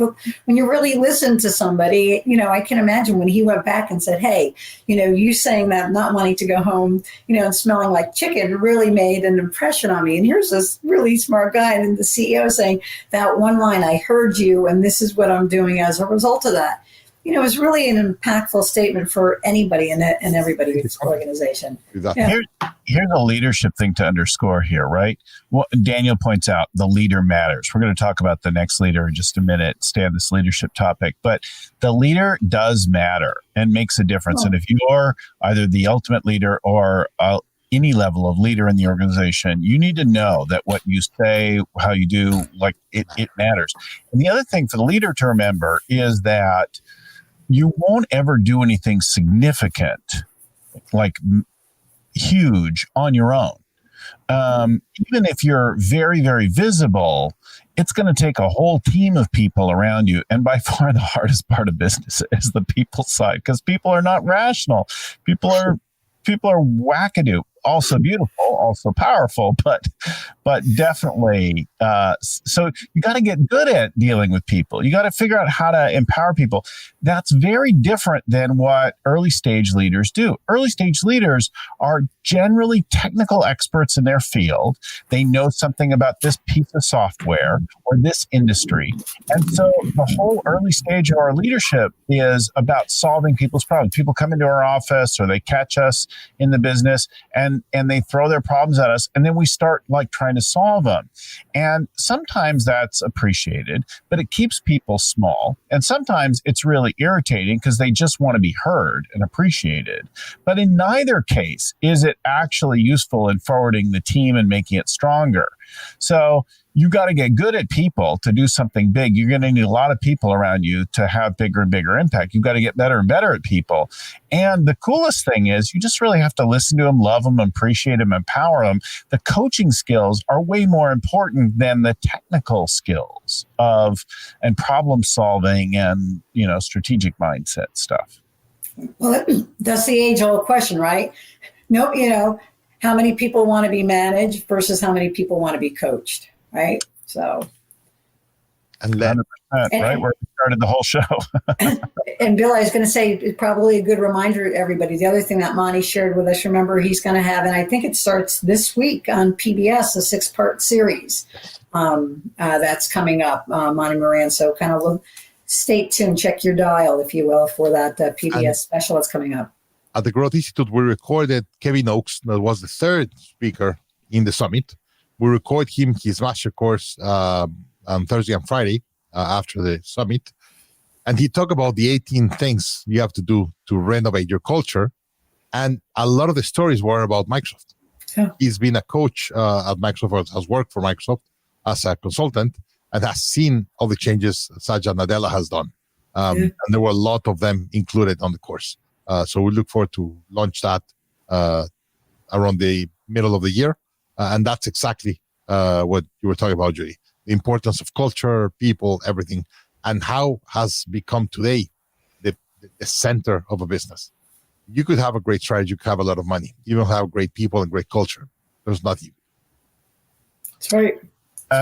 when you really listen to somebody, I can imagine when he went back and said, hey, you saying that, not wanting to go home, and smelling like chicken really made an impression on me. And here's this really smart guy and the CEO saying that one line, I heard you, and this is what I'm doing as a result of that. It's really an impactful statement for anybody in everybody's organization. Yeah. Here's a leadership thing to underscore here, right? Well, Daniel points out the leader matters. We're going to talk about the next leader in just a minute, stay on this leadership topic. But the leader does matter and makes a difference. Oh. And if you're either the ultimate leader or any level of leader in the organization, you need to know that what you say, how you do, like it matters. And the other thing for the leader to remember is that you won't ever do anything significant, like huge, on your own. Even if you're very, very visible, it's going to take a whole team of people around you. And by far the hardest part of business is the people side, because people are not rational. People are wackadoo. also beautiful, also powerful, but definitely. So you got to get good at dealing with people. You got to figure out how to empower people. That's very different than what early stage leaders do. Early stage leaders are generally technical experts in their field. They know something about this piece of software or this industry. And so the whole early stage of our leadership is about solving people's problems. People come into our office or they catch us in the business and they throw their problems at us. And then we start like trying to solve them. And sometimes that's appreciated, but it keeps people small. And sometimes it's really irritating because they just want to be heard and appreciated. But in neither case is it actually useful in forwarding the team and making it stronger. So you got to get good at people to do something big. You're going to need a lot of people around you to have bigger and bigger impact. You've got to get better and better at people. And the coolest thing is you just really have to listen to them, love them, appreciate them, empower them. The coaching skills are way more important than the technical skills and problem solving and, strategic mindset stuff. Well, that's the age-old question, right? No, how many people want to be managed versus how many people want to be coached, right? So, And then, 100%, right where we started the whole show. And Bill, I was going to say, it's probably a good reminder to everybody. The other thing that Monty shared with us, remember, he's going to have, and I think it starts this week on PBS, a 6-part series that's coming up, Monty Moran. So kind of stay tuned, check your dial, if you will, for that PBS special that's coming up. At the Growth Institute, we recorded Kevin Oakes, that was the third speaker in the summit. We record his master course on Thursday and Friday after the summit. And he talked about the 18 things you have to do to renovate your culture. And a lot of the stories were about Microsoft. Yeah. He's been a coach at Microsoft, has worked for Microsoft as a consultant, and has seen all the changes Satya Nadella has done. And there were a lot of them included on the course. So we look forward to launch that around the middle of the year. And that's exactly what you were talking about, Judy. The importance of culture, people, everything, and how has become today the center of a business. You could have a great strategy, you could have a lot of money. You don't have great people and great culture. There's nothing. That's right.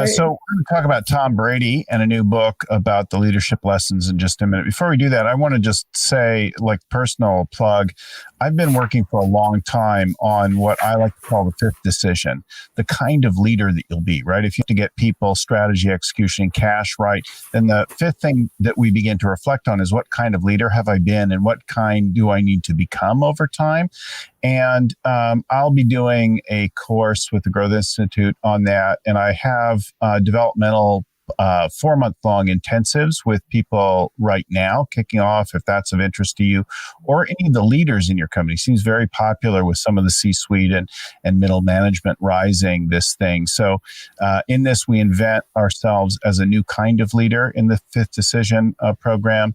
So we're going to talk about Tom Brady and a new book about the leadership lessons in just a minute. Before we do that, I want to just say, like, personal plug, I've been working for a long time on what I like to call the fifth decision, the kind of leader that you'll be, right? If you have to get people, strategy, execution, cash right, then the fifth thing that we begin to reflect on is what kind of leader have I been and what kind do I need to become over time? And I'll be doing a course with the Growth Institute on that. And I have developmental 4-month-long intensives with people right now kicking off, if that's of interest to you, or any of the leaders in your company. Seems very popular with some of the C-suite and middle management rising this thing. So in this, we invent ourselves as a new kind of leader in the fifth decision program.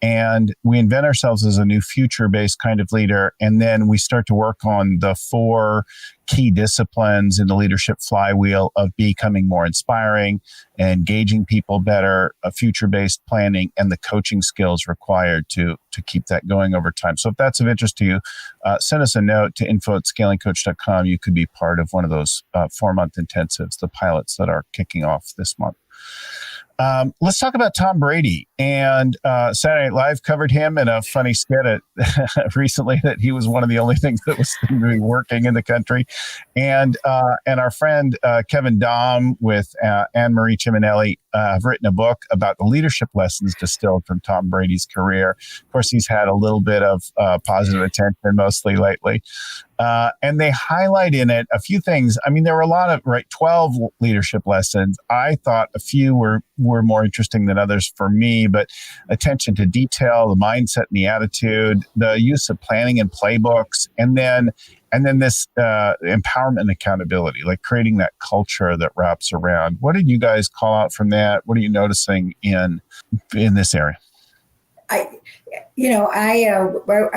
And we invent ourselves as a new future-based kind of leader. And then we start to work on the 4 key disciplines in the leadership flywheel of becoming more inspiring, engaging people better, future-based planning, and the coaching skills required to keep that going over time. So if that's of interest to you, send us a note to info@scalingcoach.com. You could be part of one of those 4-month intensives, the pilots that are kicking off this month. Let's talk about Tom Brady. And Saturday Night Live covered him in a funny skit recently that he was one of the only things that was really working in the country. And our friend Kevin Dahm with Anne-Marie Ciminelli have written a book about the leadership lessons distilled from Tom Brady's career. Of course, he's had a little bit of positive attention mostly lately. And they highlight in it a few things. I mean, there were a lot of, 12 leadership lessons. I thought a few were more interesting than others for me, but attention to detail, the mindset and the attitude, the use of planning and playbooks, and then this empowerment and accountability, like creating that culture that wraps around. What did you guys call out from that? What are you noticing in this area? I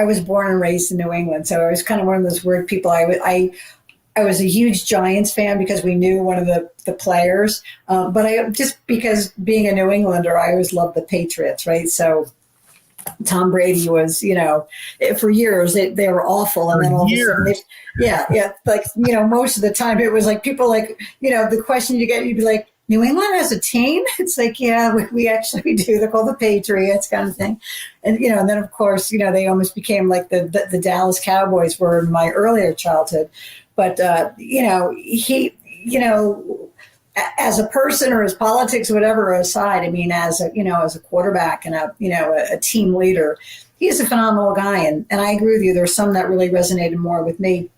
was born and raised in New England, so I was kind of one of those weird people. I was a huge Giants fan because we knew one of the players, but I just because being a New Englander, I always loved the Patriots, right? So Tom Brady was, for years they were awful, and then all of a sudden, like most of the time it was like people like the question you get, you'd be like, New England as a team? It's like, yeah, we actually do. They're called the Patriots, kind of thing, and and then of course they almost became like the Dallas Cowboys were in my earlier childhood, but he as a person or his politics, whatever aside, I mean, as a quarterback and a team leader, he's a phenomenal guy. And I agree with you. There's some that really resonated more with me.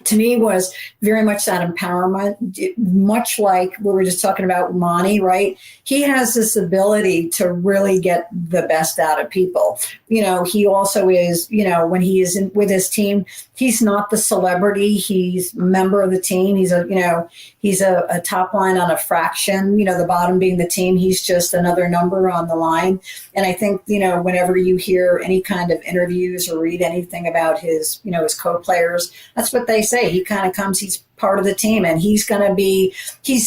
To me, was very much that empowerment, much like we were just talking about Monty, right? He has this ability to really get the best out of people. He also is, when he is with his team, he's not the celebrity. He's a member of the team. He's a top line on a fraction, the bottom being the team. He's just another number on the line. And I think, whenever you hear any kind of interviews or read anything about his, his co-players, that's what they say. He kind of comes, he's part of the team, and he's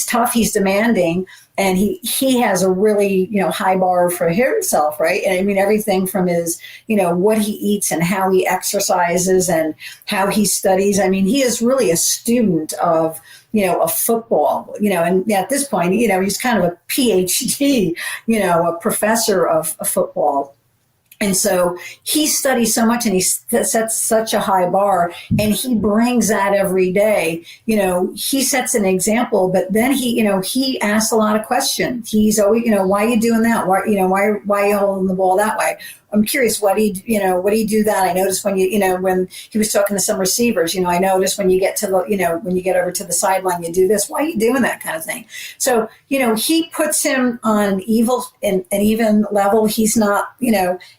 tough, he's demanding, and he has a really, high bar for himself, right? And I mean, everything from his, what he eats and how he exercises and how he studies. I mean, he is really a student of, of football, and at this point, he's kind of a PhD, a professor of football. And so he studies so much, and he sets such a high bar, and he brings that every day. He sets an example, but then he asks a lot of questions. He's always, why are you doing that? Why are you holding the ball that way? I'm curious, what do you do that? I noticed when when he was talking to some receivers, I noticed when you get to when you get over to the sideline, you do this. Why are you doing that kind of thing? So, he puts him on an even level. He's not,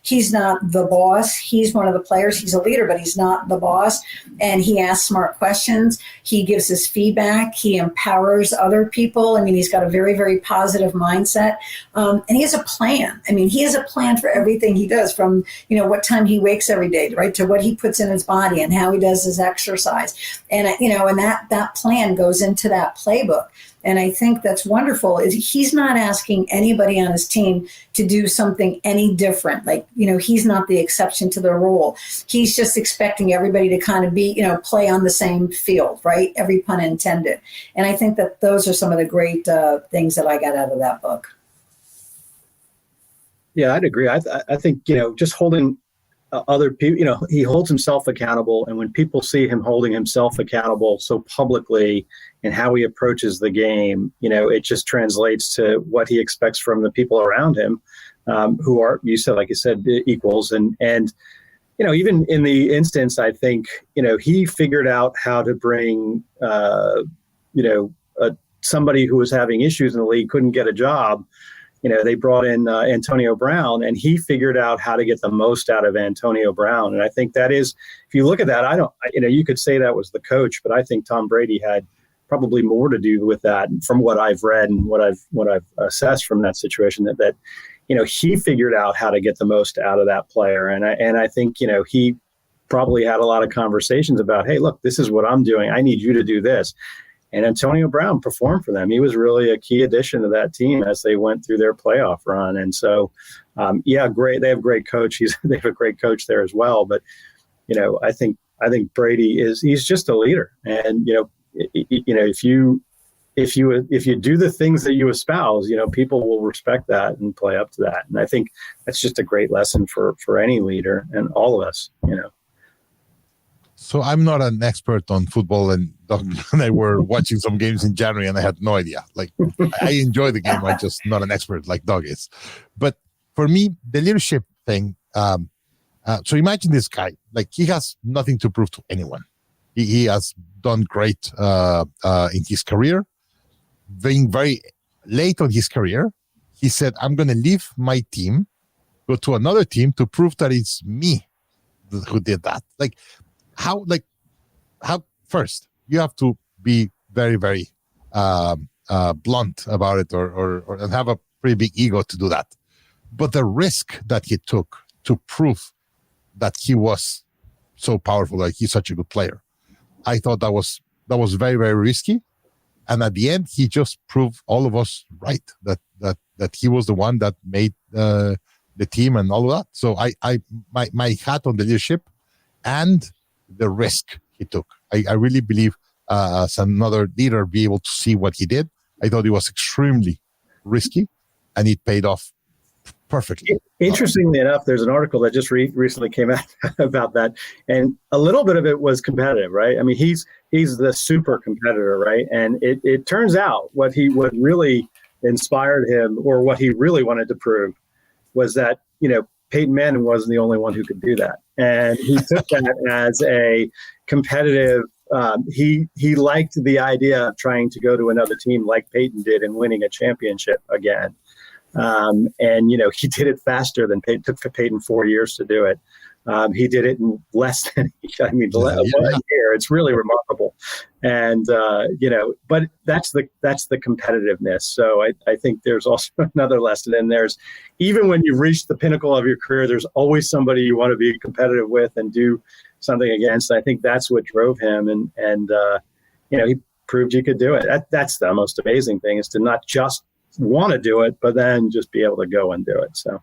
he's not the boss. He's one of the players. He's a leader, but he's not the boss. And he asks smart questions. He gives his feedback. He empowers other people. I mean, he's got a very, very positive mindset. And he has a plan. I mean, he has a plan for everything he does, from, what time he wakes every day, right, to what he puts in his body and how he does his exercise. And, and that plan goes into that playbook. And I think that's wonderful. He's not asking anybody on his team to do something any different. Like, he's not the exception to the rule. He's just expecting everybody to kind of be, play on the same field, right? Every pun intended. And I think that those are some of the great things that I got out of that book. Yeah, I'd agree. I think, just holding other people, he holds himself accountable. And when people see him holding himself accountable so publicly and how he approaches the game, it just translates to what he expects from the people around him, who are, like you said, equals. And even in the instance, I think, he figured out how to bring, somebody who was having issues in the league, couldn't get a job. They brought in Antonio Brown, and he figured out how to get the most out of Antonio Brown. And I think that is, if you look at that, you could say that was the coach, but I think Tom Brady had probably more to do with that, from what I've read and what I've assessed from that situation, that he figured out how to get the most out of that player. And I think, he probably had a lot of conversations about, hey, look, this is what I'm doing. I need you to do this. And Antonio Brown performed for them. He was really a key addition to that team as they went through their playoff run. And so, great. They have a great coach. They have a great coach there as well. But, I think Brady he's just a leader. And, if you do the things that you espouse, people will respect that and play up to that. And I think that's just a great lesson for any leader and all of us, So I'm not an expert on football, and Doug and I were watching some games in January, and I had no idea. Like, I enjoy the game. I'm just not an expert like Doug is. But for me, the leadership thing, so imagine this guy, like, he has nothing to prove to anyone. He has done great in his career. Being very late on his career, he said, I'm going to leave my team, go to another team to prove that it's me who did that. How first you have to be very, very blunt about it, or and have a pretty big ego to do that. But the risk that he took to prove that he was so powerful, like he's such a good player, I thought that was very, very risky. And at the end, he just proved all of us right, that he was the one that made the team and all of that. So my hat on the leadership and the risk he took. I really believe as another leader be able to see what he did. I thought it was extremely risky, and it paid off perfectly. Interestingly enough, there's an article that just recently came out about that, and a little bit of it was competitive, right? I mean, he's the super competitor, right? And it turns out what really inspired him, or what he really wanted to prove, was that Peyton Manning wasn't the only one who could do that, and he took that as a competitive. He liked the idea of trying to go to another team like Peyton did and winning a championship again. And he did it faster than Peyton. It took Peyton 4 years to do it. He did it in less than, a year. It's really remarkable. And, but that's the competitiveness. So I think there's also another lesson. And even when you've reached the pinnacle of your career, there's always somebody you want to be competitive with and do something against. I think that's what drove him. And he proved you could do it. That's the most amazing thing, is to not just want to do it, but then just be able to go and do it. So,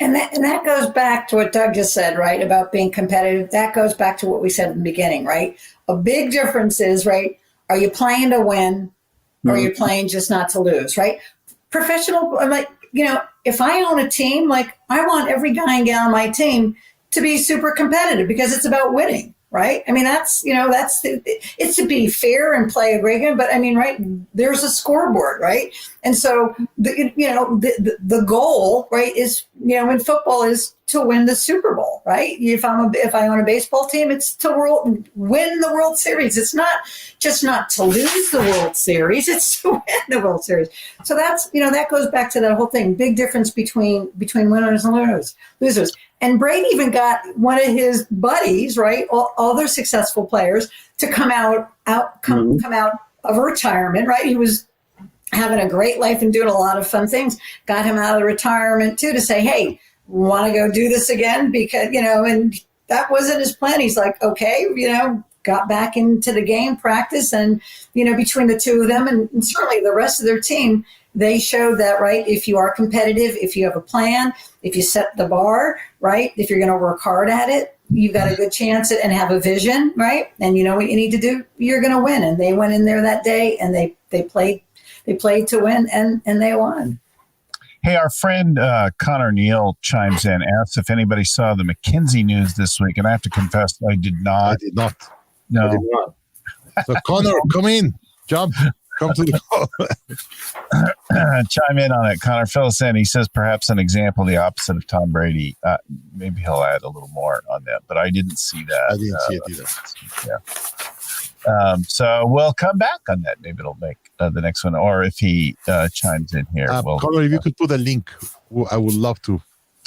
and that goes back to what Doug just said, right, about being competitive. That goes back to what we said in the beginning, right? A big difference is, right, are you playing to win, or are you playing just not to lose, right? Professional, I'm like, if I own a team, like, I want every guy and gal on my team to be super competitive, because it's about winning. Right. I mean, it's to be fair and play a great game. But I mean, right, there's a scoreboard. Right. And so, the goal, right, is, in football, is to win the Super Bowl. Right. If I own a baseball team, it's to win the World Series. It's not to lose the World Series. It's to win the World Series. So that's, that goes back to that whole thing. Big difference between winners and losers. And Brady even got one of his buddies, right, all other successful players, to come out of retirement, right? He was having a great life and doing a lot of fun things. Got him out of the retirement too, to say, hey, want to go do this again? Because, and that wasn't his plan. He's like, okay, got back into the game, practice, and, between the two of them, and certainly the rest of their team, they showed that, right, if you are competitive, if you have a plan, if you set the bar, right, if you're going to work hard at it, you've got a good chance and have a vision, right, and you know what you need to do, you're going to win. And they went in there that day, and they played to win, and they won. Hey, our friend Connor Neal chimes in, asks if anybody saw the McKinsey news this week, and I have to confess I did not. I did not. No. I did not. So Connor, come in, jump. Come to the call. Chime in on it. Connor, fill us in. He says perhaps an example the opposite of Tom Brady. Maybe he'll add a little more on that, but I didn't see that. I didn't see it either. Yeah. So we'll come back on that. Maybe it'll make the next one, or if he chimes in here. Connor, if you could put a link, I would love to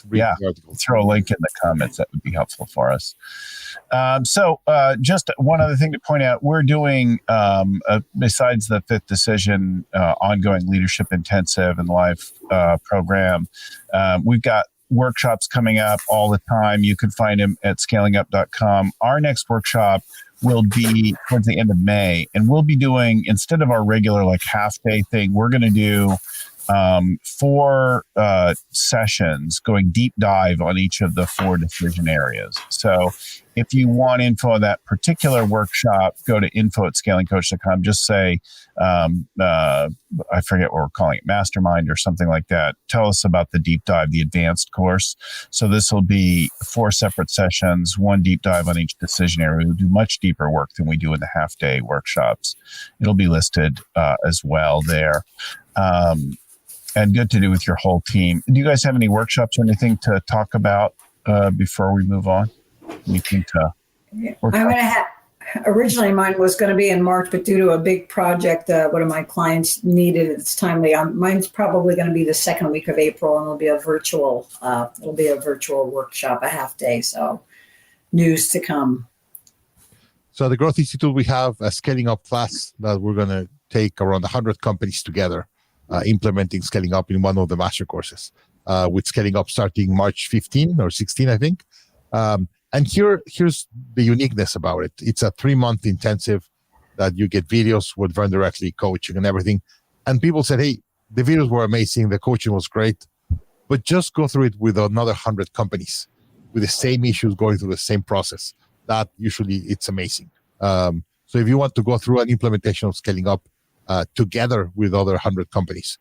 read the article. Throw a link in the comments. That would be helpful for us. So just one other thing to point out, we're doing, besides the Fifth Decision ongoing leadership intensive and live program, we've got workshops coming up all the time. You can find them at scalingup.com. Our next workshop will be towards the end of May, and we'll be doing, instead of our regular half day thing, we're going to do 4 sessions going deep dive on each of the 4 decision areas. So if you want info on that particular workshop, go to info@scalingcoach.com. Just say, I forget what we're calling it, mastermind or something like that. Tell us about the deep dive, the advanced course. So this will be 4 separate sessions, 1 deep dive on each decision area. We'll do much deeper work than we do in the half-day workshops. It'll be listed as well there. And good to do with your whole team. Do you guys have any workshops or anything to talk about before we move on? Anything to I'm going to have, originally mine was going to be in March, but due to a big project, one of my clients needed it. It's timely. Mine's probably going to be the second week of April, and it'll be a virtual workshop, a half day. So news to come. So at the Growth Institute, we have a scaling up class that we're going to take around 100 companies together, implementing scaling up in one of the master courses, with scaling up starting March 15 or 16, I think. And here's the uniqueness about it. It's a 3-month intensive that you get videos with Vern directly, coaching and everything. And people said, hey, the videos were amazing. The coaching was great. but just go through it with another 100 companies with the same issues going through the same process. That usually it's amazing. So if you want to go through an implementation of scaling up together with other 100 companies,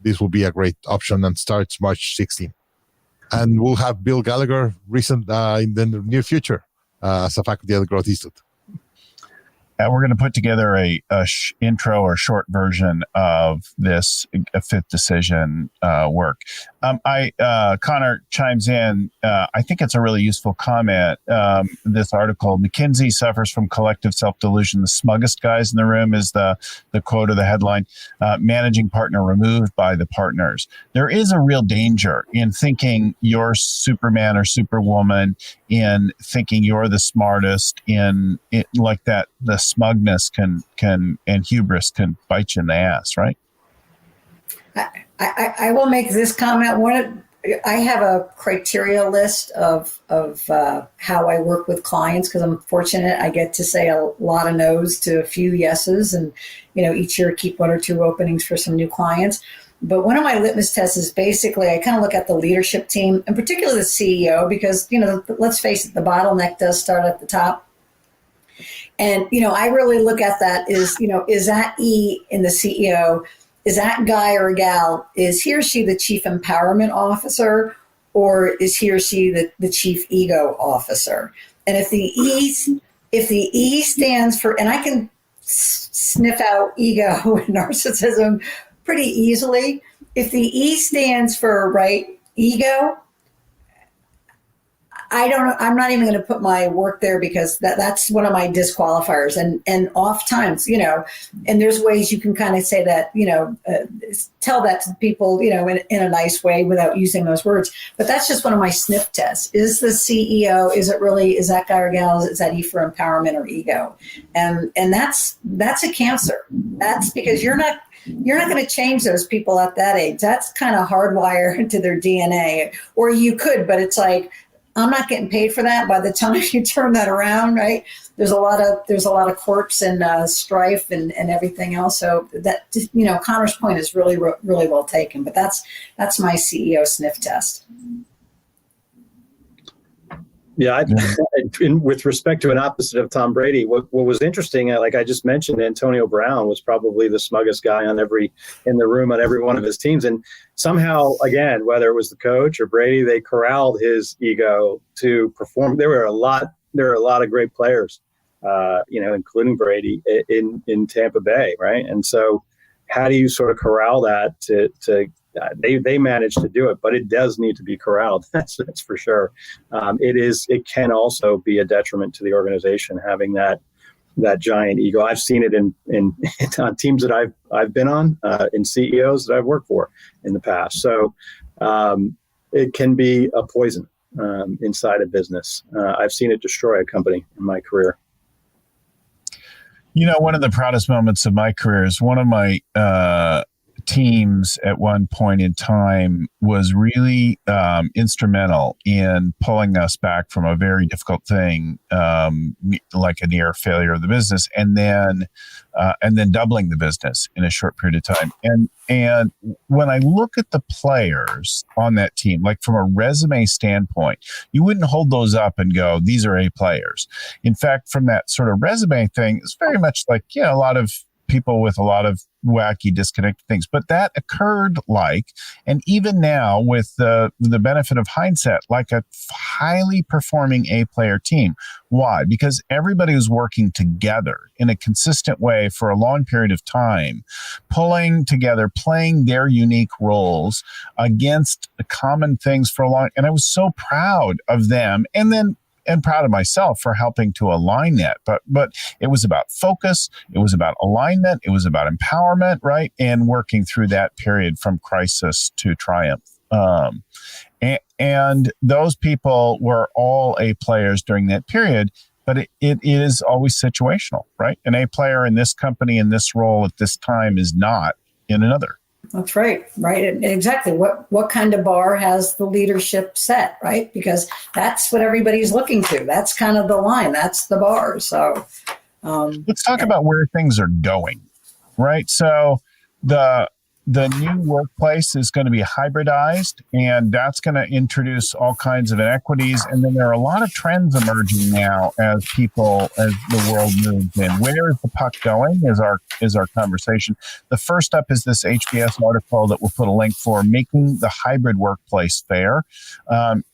this will be a great option and starts March 16. And we'll have Bill Gallagher in the near future as a faculty at Growth Institute. We're going to put together a intro or short version of this fifth decision work. Connor chimes in. I think it's a really useful comment. This article, McKinsey suffers from collective self-delusion. The smuggest guys in the room is the quote or the headline. Managing partner removed by the partners. There is a real danger in thinking you're Superman or Superwoman, in thinking you're the smartest, in it like that. The smugness can and hubris can bite you in the ass, right? I will make this comment. I have a criteria list of how I work with clients, because I'm fortunate I get to say a lot of no's to a few yeses, and each year keep one or two openings for some new clients. But one of my litmus tests is basically I kind of look at the leadership team, and particularly the CEO, because let's face it, the bottleneck does start at the top. And I really look at that is that E in the CEO, is that guy or gal, is he or she the chief empowerment officer, or is he or she the chief ego officer? And if the E stands for, and I can sniff out ego and narcissism pretty easily, if the E stands for ego, I don't know. I'm not even going to put my work there, because that's one of my disqualifiers. And oft times, and there's ways you can kind of say that, tell that to people, in a nice way without using those words. But that's just one of my sniff tests. Is the CEO, is that guy or gal, is that E for empowerment or ego? And that's a cancer. That's because you're not going to change those people at that age. That's kind of hardwired into their DNA. Or you could, but it's like, I'm not getting paid for that. By the time you turn that around, right? There's a lot of quirks and strife and everything else. So that, Connor's point is really, really well taken. But that's my CEO sniff test. Yeah, with respect to an opposite of Tom Brady, what was interesting, like I just mentioned, Antonio Brown was probably the smuggest guy in the room on every one of his teams, and somehow, again, whether it was the coach or Brady, they corralled his ego to perform. There are a lot of great players, including Brady in Tampa Bay, right? And so, how do you sort of corral that to they managed to do it, but it does need to be corralled. That's for sure. It can also be a detriment to the organization having that giant ego. I've seen it in on teams that I've been on, in CEOs that I've worked for in the past. So it can be a poison inside a business. I've seen it destroy a company in my career. One of the proudest moments of my career is one of my teams at one point in time was really instrumental in pulling us back from a very difficult thing, like a near failure of the business, and then doubling the business in a short period of time. And when I look at the players on that team, like from a resume standpoint, you wouldn't hold those up and go, these are A players. In fact, from that sort of resume thing, it's very much like, a lot of people with a lot of wacky, disconnected things. But that occurred and even now with the benefit of hindsight, like a highly performing A-player team. Why? Because everybody was working together in a consistent way for a long period of time, pulling together, playing their unique roles against common things for a long, and I was so proud of them. And proud of myself for helping to align that. But it was about focus. It was about alignment. It was about empowerment, right? And working through that period from crisis to triumph. And those people were all A players during that period, but it is always situational, right? An A player in this company in this role at this time is not in another. That's right. And exactly. What kind of bar has the leadership set, right? Because that's what everybody's looking to. That's kind of the line. That's the bar. So let's talk about where things are going, right? So the the new workplace is going to be hybridized, and that's going to introduce all kinds of inequities. And then there are a lot of trends emerging now as the world moves in. Where is the puck going is our conversation. The first up is this HBS article that we'll put a link for, Making the Hybrid Workplace Fair.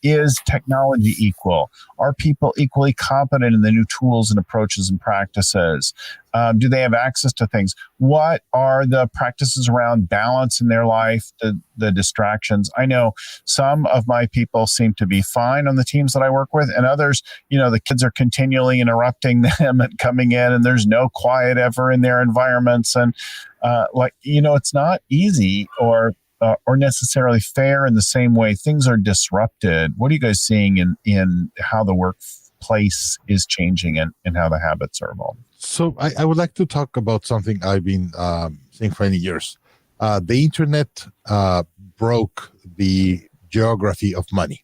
Is technology equal? Are people equally competent in the new tools and approaches and practices? Do they have access to things? What are the practices around balance in their life, the distractions? I know some of my people seem to be fine on the teams that I work with, and others, the kids are continually interrupting them and coming in, and there's no quiet ever in their environments. And it's not easy or necessarily fair in the same way. Things are disrupted. What are you guys seeing in how the workplace is changing and how the habits are evolving? So I would like to talk about something I've been saying for many years. The internet broke the geography of money.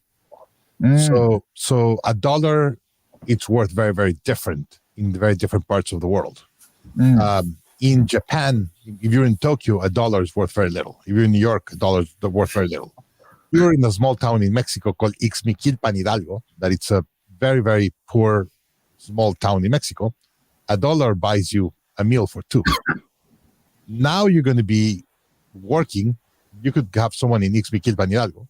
So $1, it's worth very, very different in very different parts of the world. In Japan, if you're in Tokyo, $1 is worth very little. If you're in New York, $1 is worth very little. You're in a small town in Mexico called Ixmiquilpan Hidalgo, that it's a very, very poor small town in Mexico. $1 buys you a meal for two. Now you're going to be working. You could have someone in Ixmiquilpan Hidalgo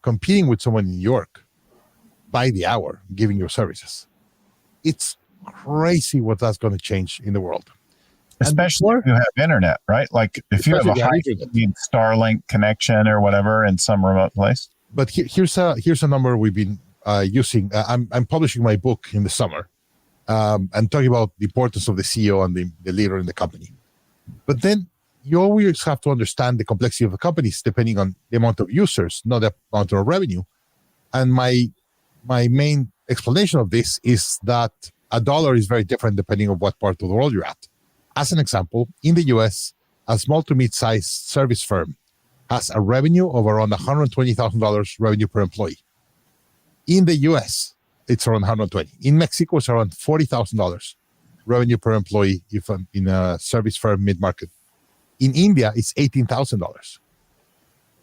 competing with someone in New York by the hour, giving your services. It's crazy what that's going to change in the world. Especially if you have internet, right? Like if you have a high-speed Starlink connection or whatever in some remote place. But here's a number we've been using. I'm publishing my book in the summer. And talking about the importance of the CEO and the leader in the company. But then you always have to understand the complexity of the companies depending on the amount of users, not the amount of revenue. And my main explanation of this is that $1 is very different depending on what part of the world you're at. As an example, in the US, a small to mid-sized service firm has a revenue of around $120,000 revenue per employee. In the US, it's around 120. In Mexico, it's around $40,000 revenue per employee if I'm in a service firm mid-market. In India, it's $18,000.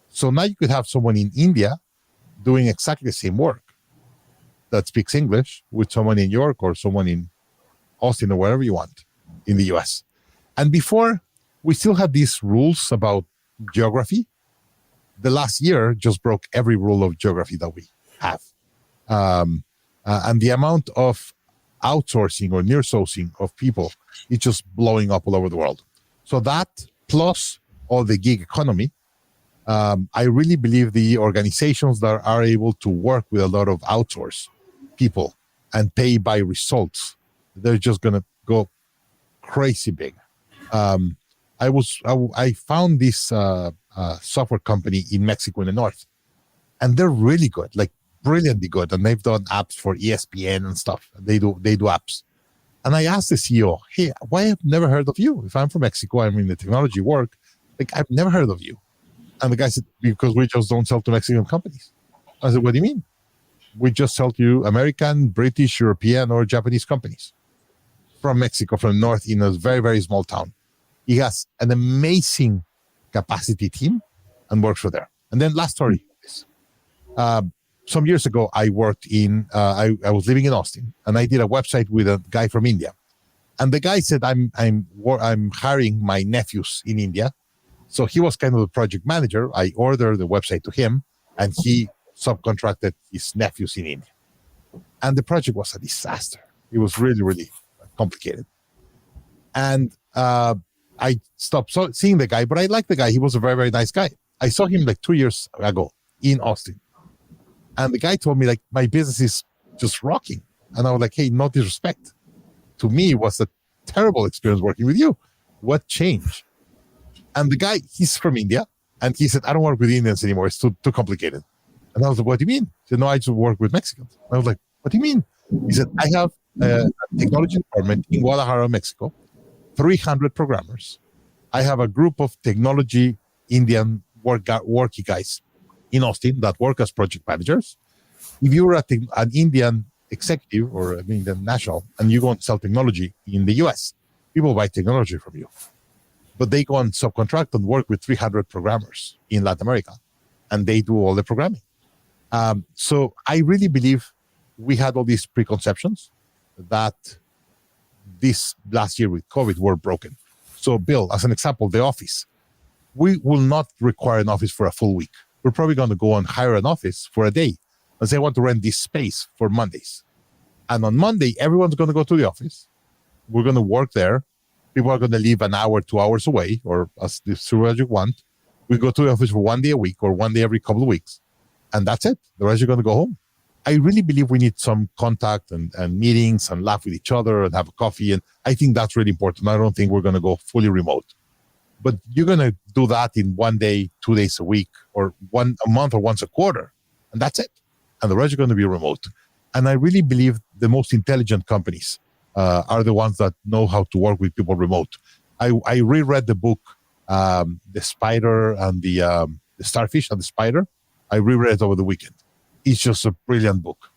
So now you could have someone in India doing exactly the same work that speaks English with someone in New York or someone in Austin or wherever you want in the US. And before, we still had these rules about geography. The last year just broke every rule of geography that we have. And the amount of outsourcing or near-sourcing of people is just blowing up all over the world. So that, plus all the gig economy, I really believe the organizations that are able to work with a lot of outsource people and pay by results, they're just going to go crazy big. I found this software company in Mexico in the north, and they're really good, like brilliantly good, and they've done apps for ESPN and stuff. They do apps. And I asked the CEO, hey, why have never heard of you? If I'm from Mexico, I'm in the technology work, like I've never heard of you. And the guy said, because we just don't sell to Mexican companies. I said, what do you mean? We just sell to American, British, European, or Japanese companies from Mexico, from the north, in a very, very small town. He has an amazing capacity team and works for there. And then last story. Some years ago, I worked in, I was living in Austin, and I did a website with a guy from India. And the guy said, I'm hiring my nephews in India. So he was kind of the project manager. I ordered the website to him, and he subcontracted his nephews in India. And the project was a disaster. It was really, really complicated. And I stopped seeing the guy, but I liked the guy. He was a very, very nice guy. I saw him like 2 years ago in Austin. And the guy told me, like, my business is just rocking. And I was like, hey, no disrespect. To me, it was a terrible experience working with you. What changed? And the guy, he's from India. And he said, I don't work with Indians anymore. It's too complicated. And I was like, what do you mean? He said, no, I just work with Mexicans. And I was like, what do you mean? He said, I have a technology department in Guadalajara, Mexico, 300 programmers. I have a group of technology Indian worky guys in Austin that work as project managers. If you're an Indian executive or an Indian national and you go and sell technology in the US, people buy technology from you. but they go and subcontract and work with 300 programmers in Latin America, and they do all the programming. So I really believe we had all these preconceptions that this last year with COVID were broken. So Bill, as an example, the office, we will not require an office for a full week. We're probably going to go and hire an office for a day and say, I want to rent this space for Mondays. And on Monday, everyone's going to go to the office. We're going to work there. People are going to live an hour, 2 hours away, or as you want. We go to the office for 1 day a week or 1 day every couple of weeks. And that's it. The rest you're going to go home. I really believe we need some contact and meetings and laugh with each other and have a coffee. And I think that's really important. I don't think we're going to go fully remote. But you're going to do that in 1 day, 2 days a week, or a month or once a quarter. And that's it. And the rest are going to be remote. And I really believe the most intelligent companies are the ones that know how to work with people remote. I reread the book, The Spider and the Starfish and the Spider. I reread it over the weekend. It's just a brilliant book.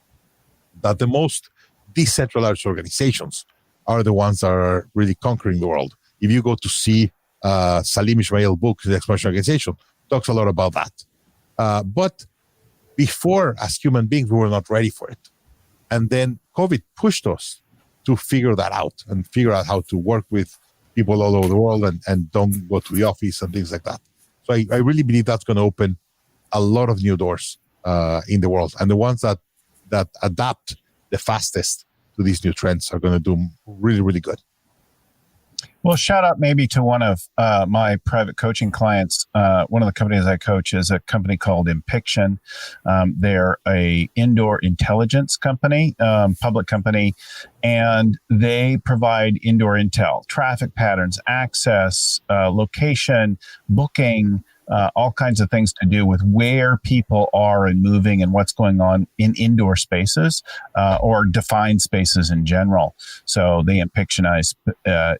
That the most decentralized organizations are the ones that are really conquering the world. If you go to see Salim Ismail's book, The Expansion Organization, talks a lot about that. But before, as human beings, we were not ready for it. And then COVID pushed us to figure that out and figure out how to work with people all over the world and don't go to the office and things like that. So I really believe that's going to open a lot of new doors in the world. And the ones that adapt the fastest to these new trends are going to do really, really good. Well, shout out maybe to one of my private coaching clients. One of the companies I coach is a company called Impiction. They're a indoor intelligence company, public company, and they provide indoor intel, traffic patterns, access, location, booking, all kinds of things to do with where people are and moving and what's going on in indoor spaces or defined spaces in general. So they impictionize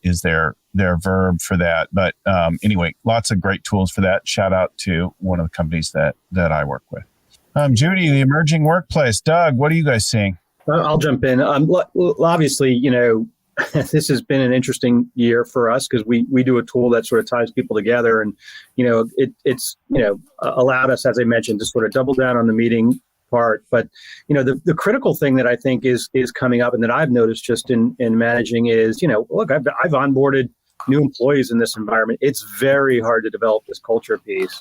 is their verb for that. But anyway, lots of great tools for that. Shout out to one of the companies that I work with. Judy, the emerging workplace. Doug, what are you guys seeing? I'll jump in. Obviously, this has been an interesting year for us because we do a tool that sort of ties people together, and it's allowed us, as I mentioned, to sort of double down on the meeting part. But the critical thing that I think is coming up, and that I've noticed just in managing is look, I've onboarded new employees in this environment. It's very hard to develop this culture piece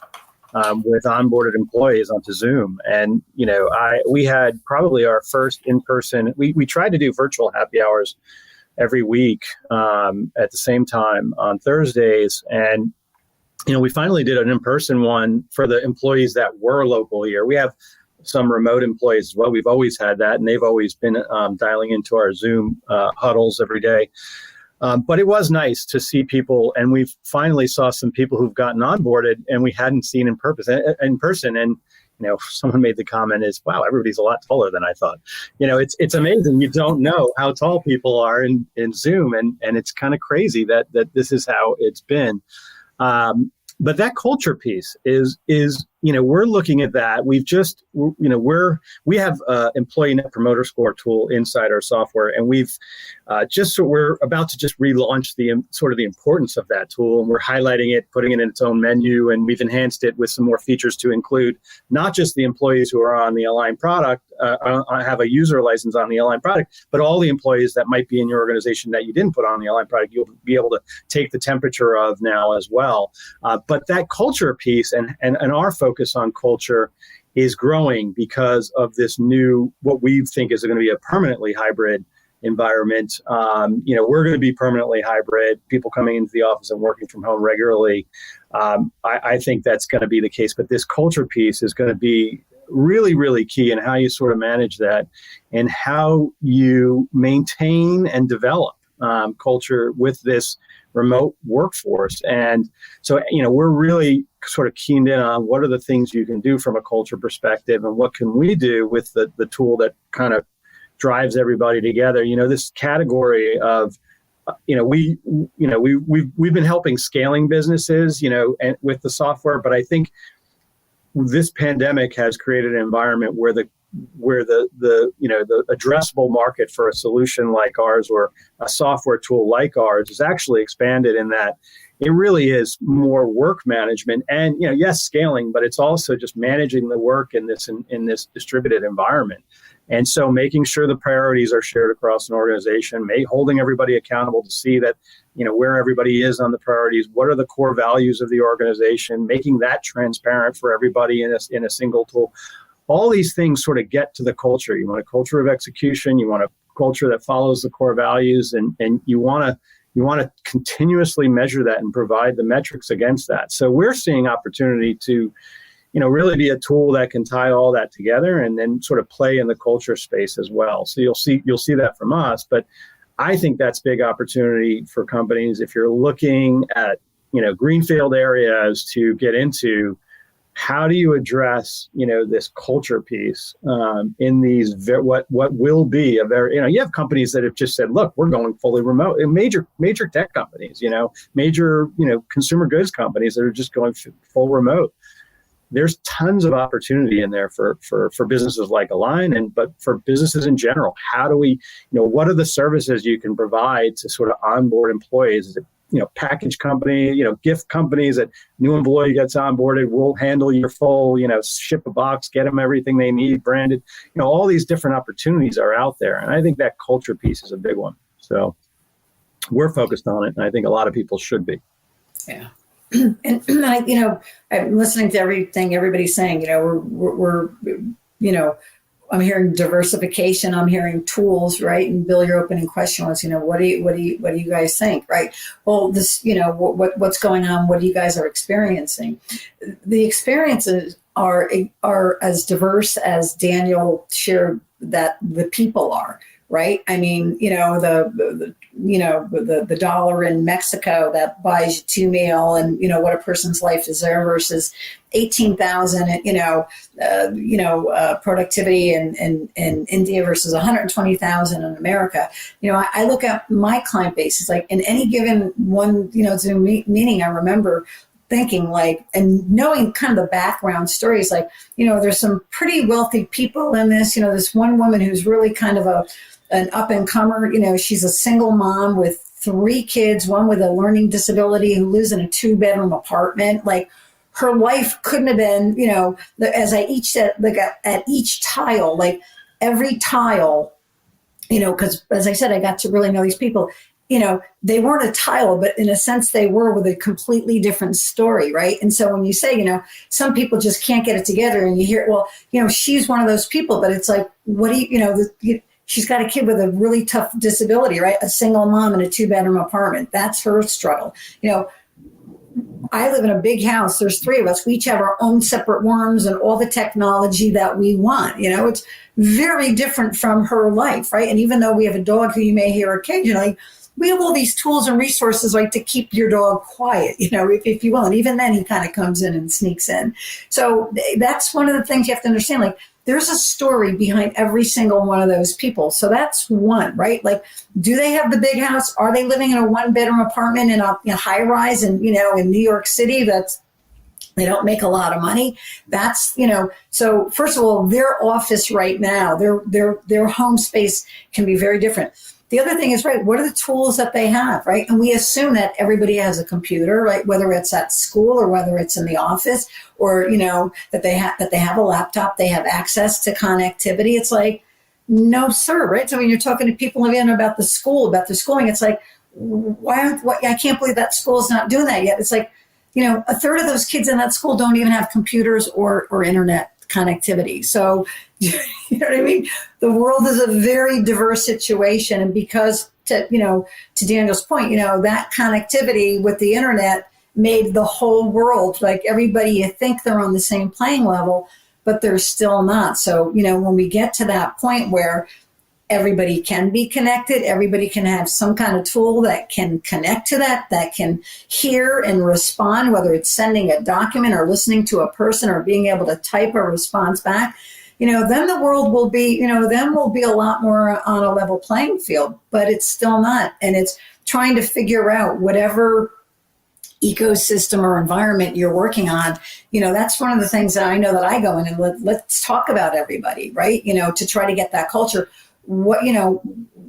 with onboarded employees onto Zoom. And we had probably our first in-person. We tried to do virtual happy hours every week at the same time on Thursdays. And, we finally did an in-person one for the employees that were local here. We have some remote employees as well. We've always had that, and they've always been dialing into our Zoom huddles every day. But it was nice to see people, and we finally saw some people who've gotten onboarded and we hadn't seen in person. And someone made the comment is, wow, everybody's a lot taller than I thought. It's amazing. You don't know how tall people are in Zoom. And it's kind of crazy that this is how it's been. But that culture piece is we're looking at that. We've just, we have employee net promoter score tool inside our software, and we're about to just relaunch the importance of that tool, and we're highlighting it, putting it in its own menu, and we've enhanced it with some more features to include not just the employees who are on the Align product, have a user license on the Align product, but all the employees that might be in your organization that you didn't put on the Align product, you'll be able to take the temperature of now as well. But that culture piece and our focus on culture is growing because of this new, what we think is going to be a permanently hybrid environment. We're going to be permanently hybrid, people coming into the office and working from home regularly. I think that's going to be the case, but this culture piece is going to be really, really key in how you sort of manage that and how you maintain and develop culture with this remote workforce. And so, we're really sort of keened in on what are the things you can do from a culture perspective and what can we do with the tool that kind of drives everybody together. This category of, we've been helping scaling businesses, and with the software, but I think this pandemic has created an environment where the addressable market for a solution like ours or a software tool like ours is actually expanded in that, it really is more work management and, yes, scaling, but it's also just managing the work in this distributed environment. And so making sure the priorities are shared across an organization, holding everybody accountable to see that, where everybody is on the priorities, what are the core values of the organization, making that transparent for everybody in a single tool. All these things sort of get to the culture. You want a culture of execution, you want a culture that follows the core values, and you want to continuously measure that and provide the metrics against that. So we're seeing opportunity to really be a tool that can tie all that together and then sort of play in the culture space as well. So you'll see that from us. But I think that's big opportunity for companies if you're looking at, greenfield areas to get into. How do you address, this culture piece in these what will be a very, you have companies that have just said, look, we're going fully remote. And major tech companies, major, consumer goods companies that are just going full remote. There's tons of opportunity in there for businesses like Align, but for businesses in general. How do we, what are the services you can provide to sort of onboard employees? Is it, package company, gift companies that new employee gets onboarded, will handle your full, ship a box, get them everything they need, branded. All these different opportunities are out there. And I think that culture piece is a big one. So we're focused on it. And I think a lot of people should be. Yeah. And I'm listening to everything everybody's saying. We're I'm hearing diversification. I'm hearing tools, right? And Bill, your opening question was, what do you guys think, right? Well, this, what's going on? What do you guys are experiencing? The experiences are as diverse as Daniel shared that the people are. Right. I mean, the dollar in Mexico that buys you 2 meal and, what a person's life is there versus 18,000, productivity in India versus 120,000 in America. I look at my client base. It's like in any given one, Zoom meeting, I remember thinking and knowing kind of the background stories, there's some pretty wealthy people in this, this one woman who's really kind of an up-and-comer, she's a single mom with 3 kids, one with a learning disability who lives in a 2-bedroom apartment. Her life couldn't have been, as I each said, at each tile, every tile, because as I said, I got to really know these people, they weren't a tile, but in a sense they were with a completely different story, right? And so when you say, some people just can't get it together and you hear, well, she's one of those people, but it's like, what do you, she's got a kid with a really tough disability, right? A single mom in a 2-bedroom apartment. That's her struggle. I live in a big house. There's 3 of us. We each have our own separate rooms and all the technology that we want. It's very different from her life, right? And even though we have a dog who you may hear occasionally, we have all these tools and resources to keep your dog quiet, if you will. And even then he kind of comes in and sneaks in. So that's one of the things you have to understand. There's a story behind every single one of those people. So that's one, right? Do they have the big house? Are they living in a 1-bedroom apartment in a high rise in New York City? They don't make a lot of money. That's, so first of all, their office right now, their home space can be very different. The other thing is, right, what are the tools that they have, right? And we assume that everybody has a computer, right? Whether it's at school or whether it's in the office or, that they have a laptop, they have access to connectivity. It's no, sir, right? So when you're talking to people again about the schooling, it's why I can't believe that school is not doing that yet. It's a third of those kids in that school don't even have computers or internet connectivity. So, you know what I mean? The world is a very diverse situation. And because to Daniel's point, that connectivity with the internet made the whole world, everybody, you think they're on the same playing level, but they're still not. So, when we get to that point where everybody can be connected, everybody can have some kind of tool that can connect to that can hear and respond, whether it's sending a document or listening to a person or being able to type a response back, then the world will be, then we'll be a lot more on a level playing field, but it's still not. And it's trying to figure out whatever ecosystem or environment you're working on. That's one of the things that I know that I go in and let's talk about everybody, right? To try to get that culture. What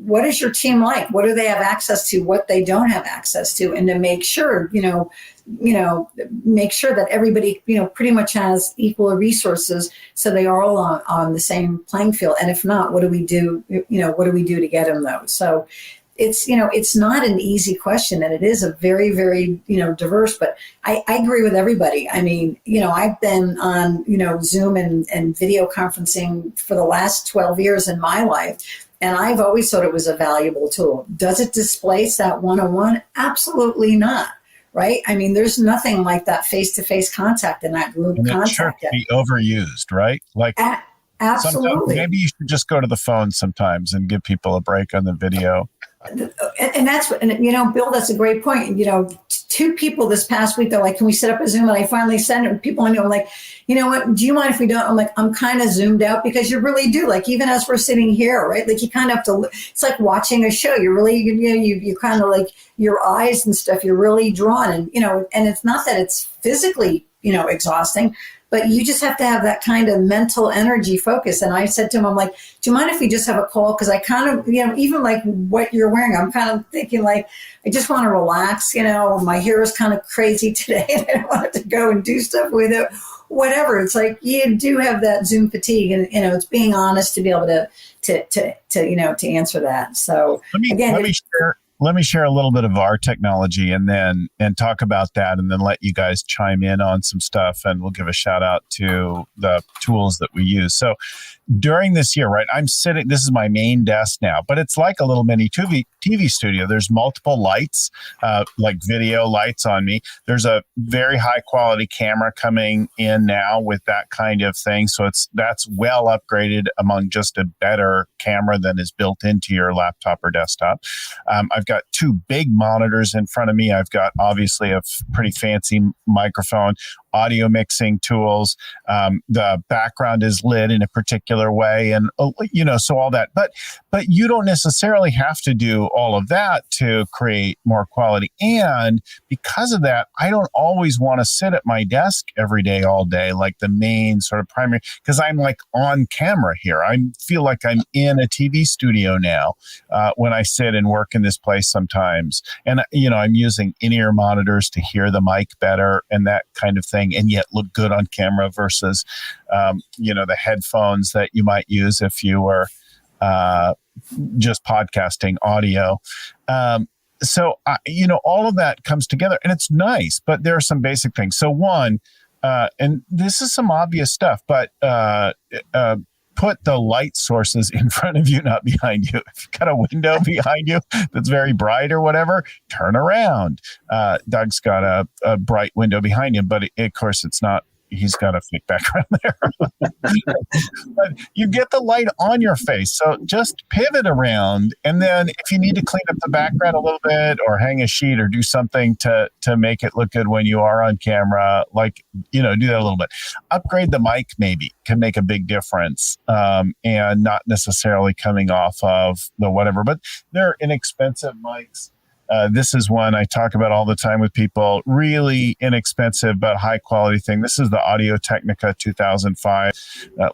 what is your team like? What do they have access to? What they don't have access to? And to make sure, make sure that everybody, pretty much has equal resources, so they are all on the same playing field. And if not, what do we do? What do we do to get them those? So it's not an easy question, and it is a very, very, diverse, but I agree with everybody. I mean, I've been on, Zoom and video conferencing for the last 12 years in my life, and I've always thought it was a valuable tool. Does it displace that one-on-one? Absolutely not. Right? I mean, there's nothing like that face-to-face contact and that group and contact. It should be overused, right? Like, absolutely. Maybe you should just go to the phone sometimes and give people a break on the video. And that's what, Bill, that's a great point. Two people this past week, they're like, can we set up a Zoom? And I finally sent it. People I know, I'm like, you know what, do you mind if we don't? I'm like, I'm kind of zoomed out, because you really do. Like, even as we're sitting here, right? Like, you kind of have to, it's like watching a show. You're really, you kind of like your eyes and stuff, you're really drawn. And, and it's not that it's physically, exhausting, but you just have to have that kind of mental energy focus. And I said to him, I'm like, do you mind if we just have a call? Because I kind of, even like what you're wearing, I'm kind of thinking like, I just want to relax. My hair is kind of crazy today and I don't want to go and do stuff with it. Whatever. It's like, you do have that Zoom fatigue, and, it's being honest to be able to answer that. So let me share a little bit of our technology and talk about that, and then let you guys chime in on some stuff, and we'll give a shout out to the tools that we use. So during this year, right, I'm sitting, this is my main desk now, but it's like a little mini TV studio. There's multiple lights, like video lights on me. There's a very high quality camera coming in now with that kind of thing. So that's well upgraded among just a better camera than is built into your laptop or desktop. I've got two big monitors in front of me. I've got obviously a pretty fancy microphone, audio mixing tools. The background is lit in a particular way, and so all that. But you don't necessarily have to do all of that to create more quality. And because of that, I don't always want to sit at my desk every day, all day, like the main sort of primary, because I'm like on camera here. I feel like I'm in a TV studio now when I sit and work in this place sometimes. And, I'm using in-ear monitors to hear the mic better and that kind of thing, and yet look good on camera versus, the headphones that you might use if you were just podcasting audio. So all of that comes together, and it's nice, but there are some basic things. So one, and this is some obvious stuff, but put the light sources in front of you, not behind you. If you've got a window behind you that's very bright or whatever, turn around. Doug's got a bright window behind him, but of course it's not. He's got a fake background there. But you get the light on your face. So just pivot around. And then if you need to clean up the background a little bit or hang a sheet or do something to make it look good when you are on camera, do that a little bit. Upgrade the mic maybe can make a big difference, and not necessarily coming off of the whatever. But they're inexpensive mics. This is one I talk about all the time with people. Really inexpensive, but high quality thing. This is the Audio-Technica 2005,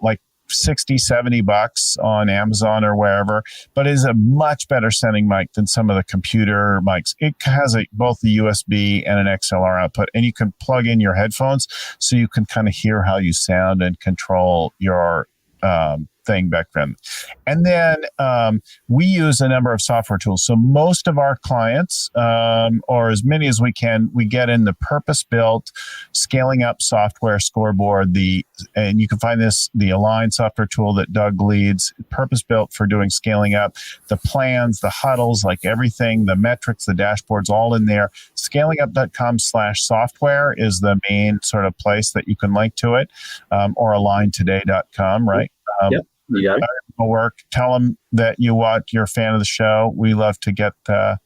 like $60-$70 on Amazon or wherever, but is a much better sounding mic than some of the computer mics. It has both the USB and an XLR output, and you can plug in your headphones so you can kind of hear how you sound and control your thing back then. And then we use a number of software tools. So most of our clients, or as many as we can, we get in the purpose-built scaling up software scoreboard. And you can find the Align software tool that Doug leads, purpose-built for doing scaling up. The plans, the huddles, like everything, the metrics, the dashboards, all in there. Scalingup.com/software is the main sort of place that you can link to it, or aligntoday.com, right? Yep, you got it. Work. Tell them that you're a fan of the show. We love to get the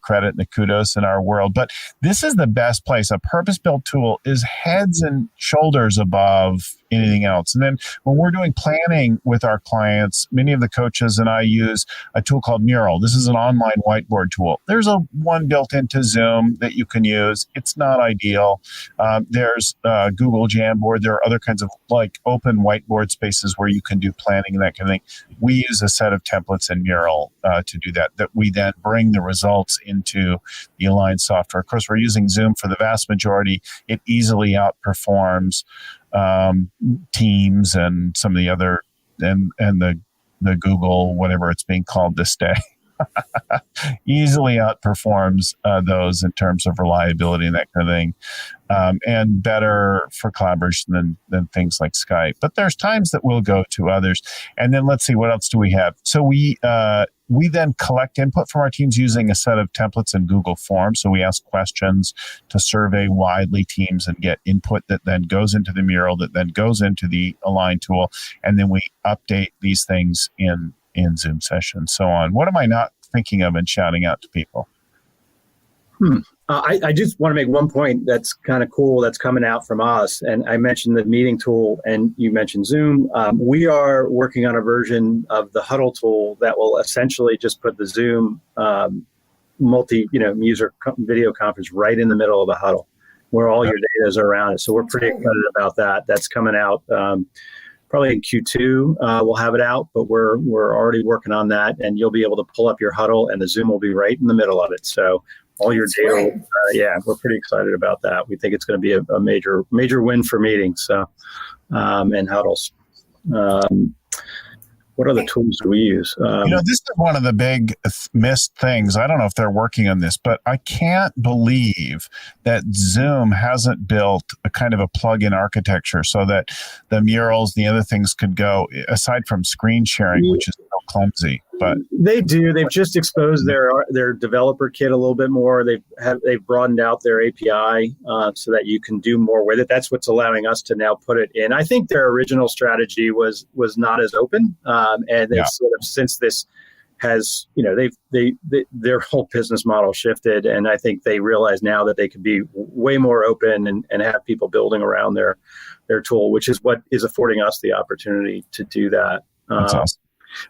credit and the kudos in our world. But this is the best place. A purpose-built tool is heads and shoulders above anything else. And then when we're doing planning with our clients, many of the coaches and I use a tool called Mural. This is an online whiteboard tool. There's one built into Zoom that you can use. It's not ideal. There's Google Jamboard. There are other kinds of like open whiteboard spaces where you can do planning and that kind of everything. We use a set of templates in Mural to do that we then bring the results into the Align software. Of course, we're using Zoom for the vast majority. It easily outperforms Teams and some of the other, and the Google, whatever it's being called this day. Easily outperforms those in terms of reliability and that kind of thing, and better for collaboration than things like Skype. But there's times that we'll go to others. And then let's see, what else do we have? So we then collect input from our teams using a set of templates in Google Forms. So we ask questions to survey widely teams and get input that then goes into the Mural, that then goes into the Align tool, and then we update these things in Zoom sessions, so on. What am I not thinking of and shouting out to people? I just want to make one point that's kind of cool that's coming out from us. And I mentioned the meeting tool and you mentioned Zoom. We are working on a version of the Huddle tool that will essentially just put the Zoom user video conference right in the middle of the Huddle where all your data is around it. So we're pretty excited about that. That's coming out probably in Q2. We'll have it out, but we're already working on that, and you'll be able to pull up your Huddle and the Zoom will be right in the middle of it. So all your data, we're pretty excited about that. We think it's going to be a major win for meetings. So, and Huddles. What other tools do we use? This is one of the big missed things. I don't know if they're working on this, but I can't believe that Zoom hasn't built a kind of a plug-in architecture so that the Murals, the other things could go, aside from screen sharing, which is so clumsy. But they do. They've just exposed their developer kit a little bit more. They've broadened out their API so that you can do more with it. That's what's allowing us to now put it in. I think their original strategy was not as open, and they've sort of, since this has, their whole business model shifted, and I think they realize now that they could be way more open and have people building around their tool, which is what is affording us the opportunity to do that. That's awesome.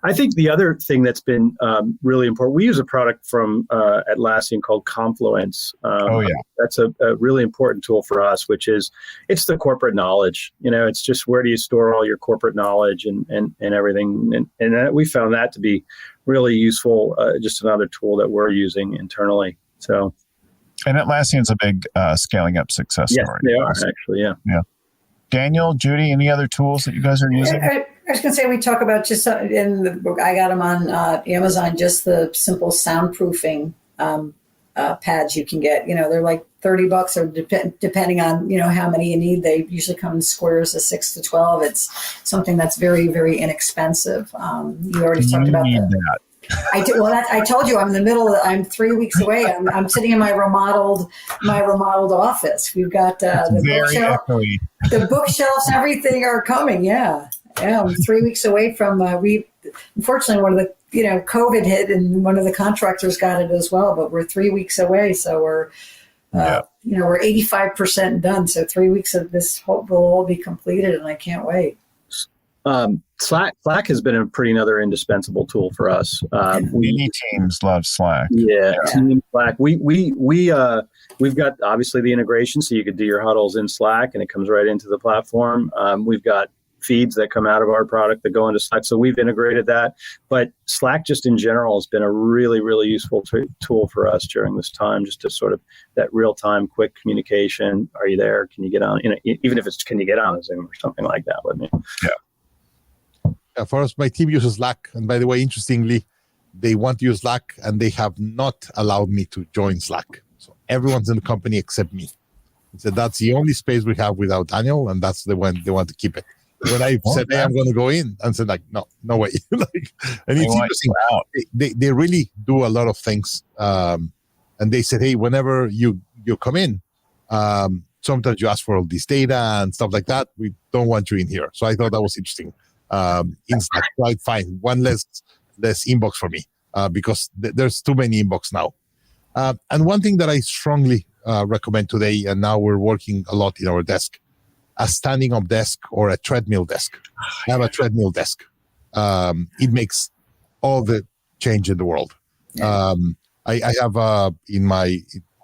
I think the other thing that's been really important, we use a product from Atlassian called Confluence. That's a really important tool for us, which is, it's the corporate knowledge. It's just, where do you store all your corporate knowledge and everything. And we found that to be really useful, just another tool that we're using internally. So, and Atlassian's a big scaling up success story. They are actually, yeah. Daniel, Judy, any other tools that you guys are using? I was going to say, we talk about just in the book, I got them on Amazon, just the simple soundproofing pads you can get. They're like $30 or depending on, how many you need. They usually come in squares of 6 to 12. It's something that's very, very inexpensive. You already talked about that. I did. Well, I told you I'm in the middle. I'm 3 weeks away. I'm sitting in my remodeled office. We've got the bookshelves, everything are coming. Yeah. I'm 3 weeks away from. Unfortunately, one of the COVID hit, and one of the contractors got it as well. But we're 3 weeks away, so we're we're 85% done. So 3 weeks of this will all be completed, and I can't wait. Slack has been another indispensable tool for us. Many teams love Slack. Yeah. Team Slack. We've got obviously the integration, so you could do your huddles in Slack, and it comes right into the platform. We've got feeds that come out of our product that go into Slack, so we've integrated that. But Slack, just in general, has been a really, really useful tool for us during this time, just to sort of that real-time, quick communication. Are you there? Can you get on? Even if it's, can you get on a Zoom or something like that with me? Yeah. For us, my team uses Slack. And by the way, interestingly, they want to use Slack and they have not allowed me to join Slack. So everyone's in the company except me. So that's the only space we have without Daniel, and that's the one they want to keep it. When I said, hey, I'm going to go in, and said, no way. And it's interesting. They really do a lot of things. And they said, hey, whenever you come in, sometimes you ask for all this data and stuff like that. We don't want you in here. So I thought that was interesting. In Slack, right, fine. One less inbox for me because there's too many inbox now. And one thing that I strongly recommend today, and now we're working a lot in our desk, a standing up desk or a treadmill desk. I have a treadmill desk. It makes all the change in the world. I have in my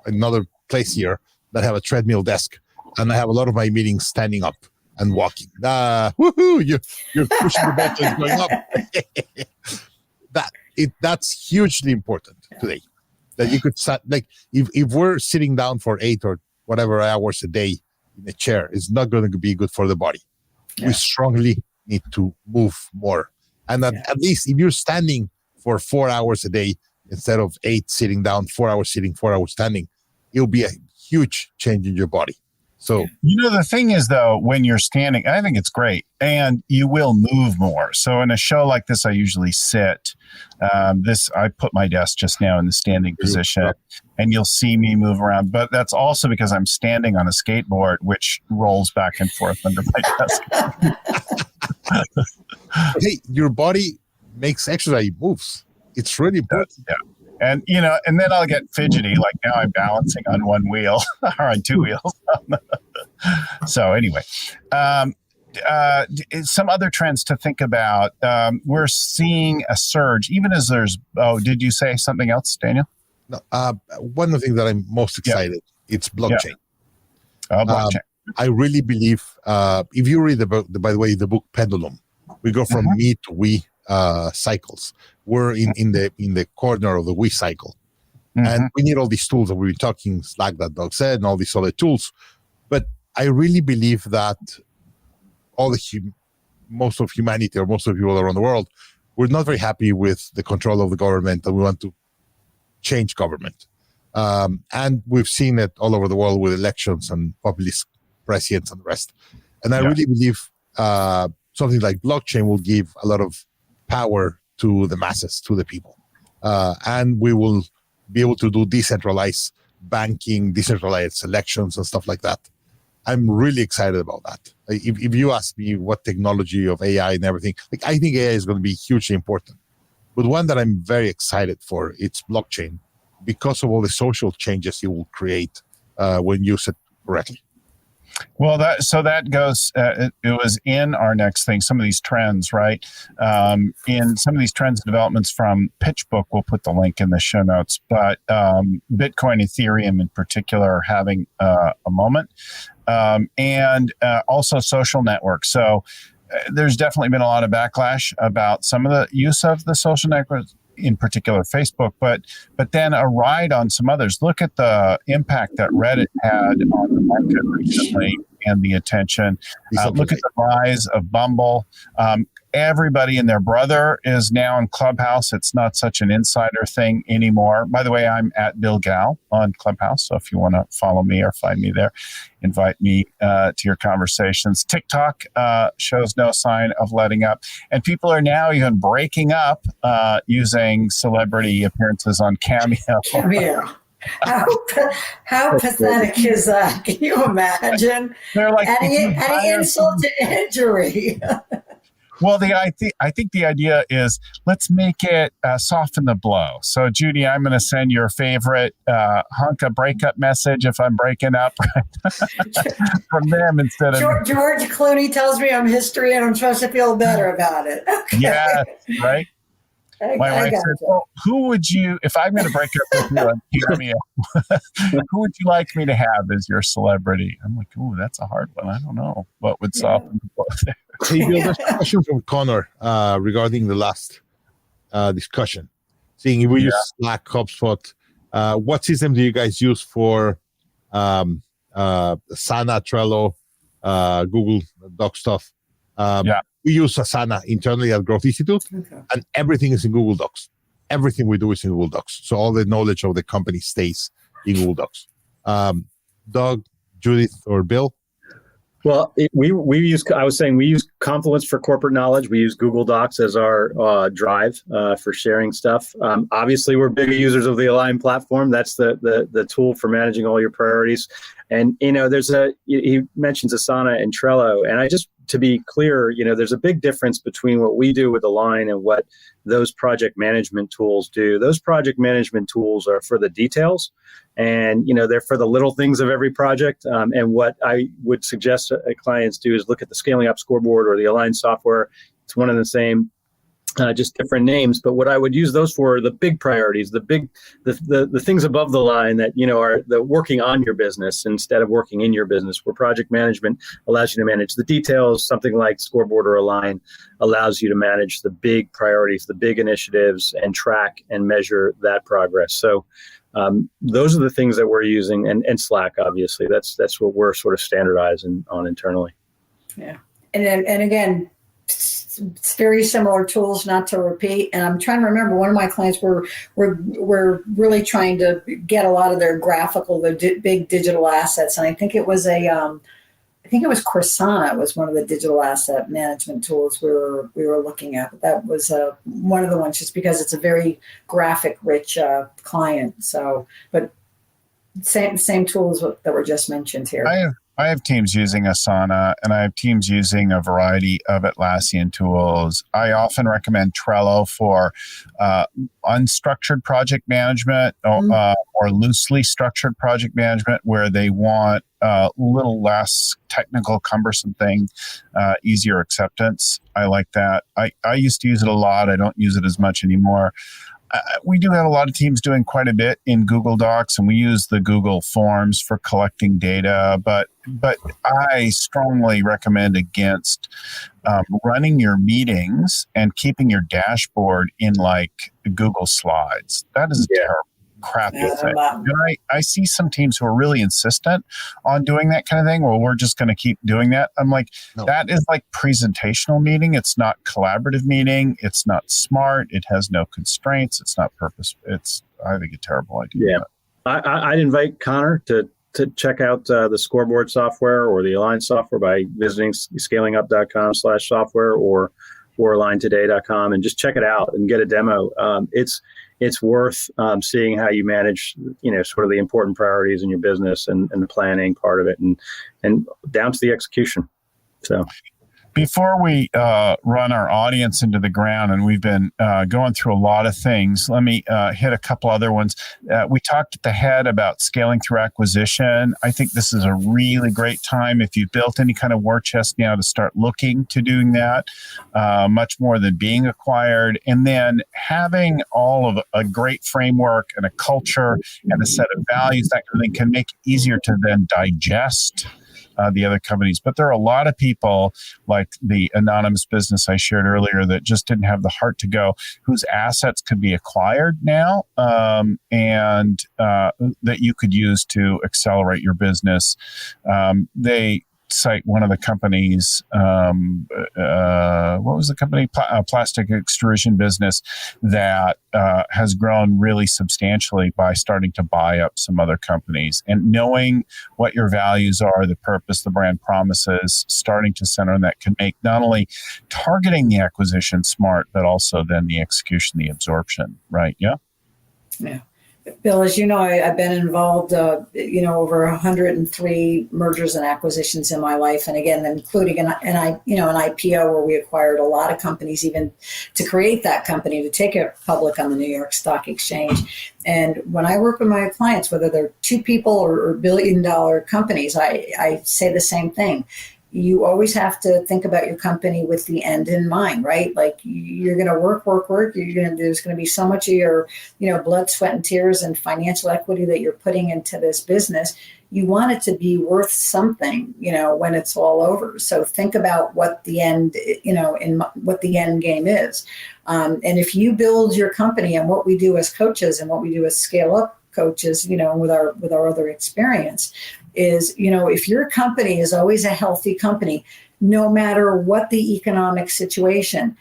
another place here that have a treadmill desk, and I have a lot of my meetings standing up. and walking. Woohoo! You're pushing the buttons going up. That's hugely important today. That you could start, like, if we're sitting down for 8 or whatever hours a day in a chair, it's not going to be good for the body. Yeah. We strongly need to move more. And at least if you're standing for 4 hours a day instead of 8 sitting down, 4 hours sitting, 4 hours standing, it'll be a huge change in your body. So, the thing is, though, when you're standing, I think it's great, and you will move more. So in a show like this, I usually sit. I put my desk just now in the standing position, and you'll see me move around. But that's also because I'm standing on a skateboard, which rolls back and forth under my desk. Hey, your body makes exercise, it moves. It's really important. Yeah. And, and then I'll get fidgety, like now I'm balancing on one wheel or on two wheels. So anyway, some other trends to think about. We're seeing a surge, even as did you say something else, Daniel? No, one of the things that I'm most excited, it's blockchain. Yeah. Blockchain. I really believe, if you read by the way, the book Pendulum, we go from me to we cycles. We're in the corner of the we cycle. And we need all these tools that we've been talking, Slack that Doug said, and all these other tools. But I really believe that most of humanity, or most of people around the world, we're not very happy with the control of the government, and we want to change government. And we've seen it all over the world with elections and populist presidents and the rest. And I really believe something like blockchain will give a lot of power to the masses, to the people. And we will be able to do decentralized banking, decentralized elections and stuff like that. I'm really excited about that. If you ask me what technology of AI and everything, I think AI is going to be hugely important. But one that I'm very excited for, it's blockchain, because of all the social changes it will create when used correctly. Well, that goes, it was in our next thing, some of these trends, right? In some of these trends and developments from PitchBook, we'll put the link in the show notes, but Bitcoin, Ethereum in particular are having a moment, and also social networks. So there's definitely been a lot of backlash about some of the use of the social networks, in particular Facebook, but then a ride on some others. Look at the impact that Reddit had on the market recently and the attention. Look at the rise of Bumble. Everybody and their brother is now in Clubhouse. It's not such an insider thing anymore. By the way, I'm at Bill Gal on Clubhouse. So if you want to follow me or find me there, invite me to your conversations. TikTok shows no sign of letting up. And people are now even breaking up using celebrity appearances on Cameo. How pathetic is that? Can you imagine? They're like any insult to injury. Well, I think the idea is let's make it soften the blow. So, Judy, I'm going to send your favorite hunk of breakup message if I'm breaking up from them instead of George Clooney tells me I'm history and I'm supposed to feel better about it. Okay. Yeah, right. My wife said, well, who would you, if I'm going to break up with you on Cameo, who would you like me to have as your celebrity? I'm like, oh, that's a hard one. I don't know. What would soften the blow there? Hey, Bill, there's a question from Connor regarding the last discussion. Seeing if we use Slack, HubSpot, what system do you guys use for Asana, Trello, Google Doc stuff? We use Asana internally at Growth Institute, and everything is in Google Docs. Everything we do is in Google Docs. So all the knowledge of the company stays in Google Docs. Doug, Judith, or Bill? Well, we use Confluence for corporate knowledge. We use Google Docs as our drive for sharing stuff. Obviously, we're big users of the Align platform. That's the tool for managing all your priorities. And he mentions Asana and Trello, and to be clear, there's a big difference between what we do with Align and what those project management tools do. Those project management tools are for the details, and they're for the little things of every project. And what I would suggest clients do is look at the Scaling Up scoreboard or the Align software. It's one and the same. just different names. But what I would use those for are the big priorities, the things above the line that, are the working on your business instead of working in your business, where project management allows you to manage the details. Something like Scoreboard or Align allows you to manage the big priorities, the big initiatives, and track and measure that progress. So those are the things that we're using, and Slack, obviously, that's what we're sort of standardizing on internally. Yeah. And again, it's very similar tools, not to repeat. And I'm trying to remember, one of my clients were really trying to get a lot of their graphical, big digital assets. And I think it was Corsana was one of the digital asset management tools we were looking at. But that was one of the ones, just because it's a very graphic rich client. So, but same tools that were just mentioned here. I have teams using Asana, and I have teams using a variety of Atlassian tools. I often recommend Trello for unstructured project management or loosely structured project management, where they want a little less technical, cumbersome thing, easier acceptance. I like that. I used to use it a lot. I don't use it as much anymore. We do have a lot of teams doing quite a bit in Google Docs, and we use the Google Forms for collecting data. But I strongly recommend against running your meetings and keeping your dashboard in like Google Slides. That is a terrible, crappy thing. And I see some teams who are really insistent on doing that kind of thing. Well, we're just going to keep doing that. I'm like, no. That is like presentational meeting. It's not collaborative meeting. It's not smart. It has no constraints. It's not purpose. I think, a terrible idea. Yeah. I'd invite Connor to check out the Scoreboard software or the Align software by visiting scalingup.com/software or aligntoday.com, and just check it out and get a demo. It's worth seeing how you manage, sort of the important priorities in your business and the planning part of it, and down to the execution. So, before we run our audience into the ground, and we've been going through a lot of things, let me hit a couple other ones. We talked at the head about scaling through acquisition. I think this is a really great time, if you've built any kind of war chest now, to start looking to doing that, much more than being acquired. And then having all of a great framework and a culture and a set of values, that kind of thing, can make it easier to then digest the other companies. But there are a lot of people, like the anonymous business I shared earlier, that just didn't have the heart to go, whose assets could be acquired now, and that you could use to accelerate your business. They cite one of the companies, what was the company? Plastic extrusion business that has grown really substantially by starting to buy up some other companies. And knowing what your values are, the purpose, the brand promises, starting to center on that can make not only targeting the acquisition smart, but also then the execution, the absorption, right? Yeah? Yeah. Bill, as you know, I've been involved, over 103 mergers and acquisitions in my life, and again, including an IPO where we acquired a lot of companies, even to create that company, to take it public on the New York Stock Exchange. And when I work with my clients, whether they're 2 people or billion-dollar companies, I say the same thing. You always have to think about your company with the end in mind, right? Like, you're going to work. There's going to be so much of your, blood, sweat, and tears and financial equity that you're putting into this business. You want it to be worth something, when it's all over. So think about what the end, what the end game is. And if you build your company, and what we do as coaches and what we do as scale up coaches, with our other experience, is, if your company is always a healthy company, no matter what the economic situation,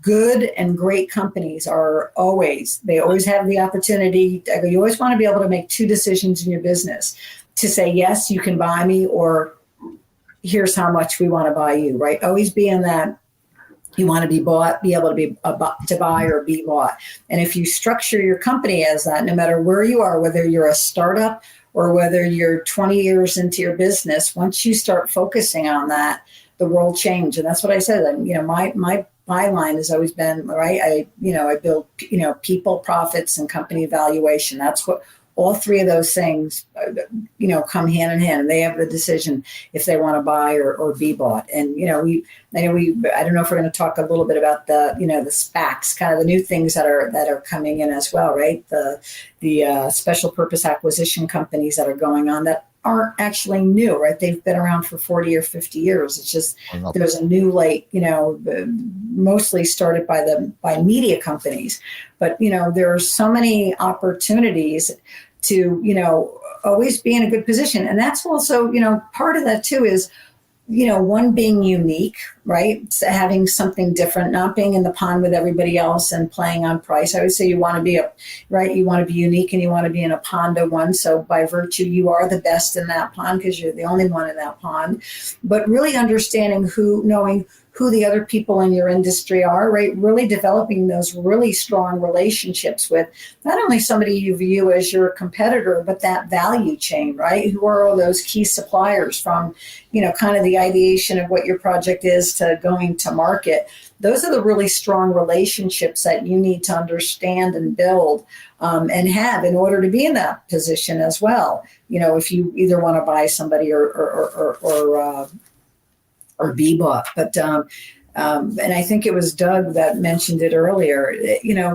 good and great companies they always have the opportunity. You always want to be able to make 2 decisions in your business, to say, yes, you can buy me, or here's how much we want to buy you, right? Always be in that. You want to be bought, be able to be to buy or be bought. And if you structure your company as that, no matter where you are, whether you're a startup or whether you're 20 years into your business, once you start focusing on that, the world changes. And that's what I said. My byline has always been, right, I build, people, profits, and company valuation. That's all three of those things, come hand in hand, and they have the decision if they want to buy or be bought. And, I don't know if we're going to talk a little bit about the SPACs, kind of the new things that are coming in as well, right? The special purpose acquisition companies that are going on that aren't actually new, right? They've been around for 40 or 50 years. It's just there's a new, mostly started by media companies. But, there are so many opportunities to, always be in a good position. And that's also, part of that too is, one, being unique, right? So having something different, not being in the pond with everybody else and playing on price. I would say you want to be you want to be unique, and you want to be in a pond of one. So by virtue, you are the best in that pond because you're the only one in that pond. But really understanding knowing who the other people in your industry are, right? Really developing those really strong relationships with not only somebody you view as your competitor, but that value chain, right? Who are all those key suppliers from, kind of the ideation of what your project is to going to market. Those are the really strong relationships that you need to understand and build and have in order to be in that position as well. If you either want to buy somebody or be bought. But and I think it was Doug that mentioned it earlier.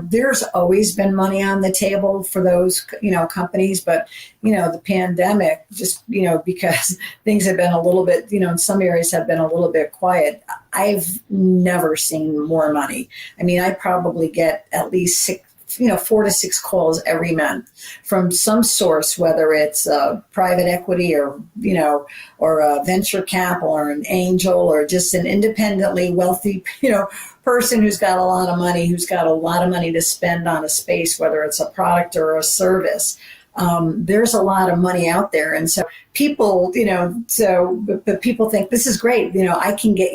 There's always been money on the table for those companies, but the pandemic just because things have been a little bit in some areas have been a little bit quiet. I've never seen more money. I mean, I probably get at least 4 to 6 calls every month from some source, whether it's private equity or a venture capital or an angel or just an independently wealthy, person who's got a lot of money to spend on a space, whether it's a product or a service. There's a lot of money out there. And so people, but people think this is great. I can get,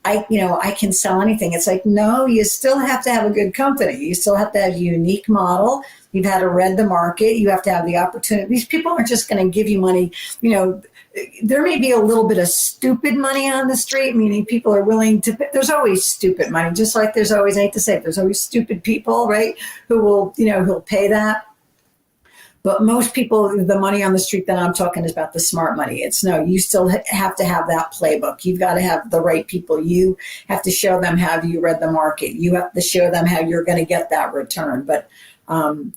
I can sell anything. It's like, no, you still have to have a good company. You still have to have a unique model. You've had to read the market. You have to have the opportunity. These people aren't just going to give you money. There may be a little bit of stupid money on the street, meaning people are willing to, there's always stupid money, just like there's always, I hate to say it, there's always stupid people, right? Who will, who'll pay that. But most people, the money on the street that I'm talking is about the smart money. You still have to have that playbook. You've got to have the right people. You have to show them how you read the market. You have to show them how you're going to get that return. But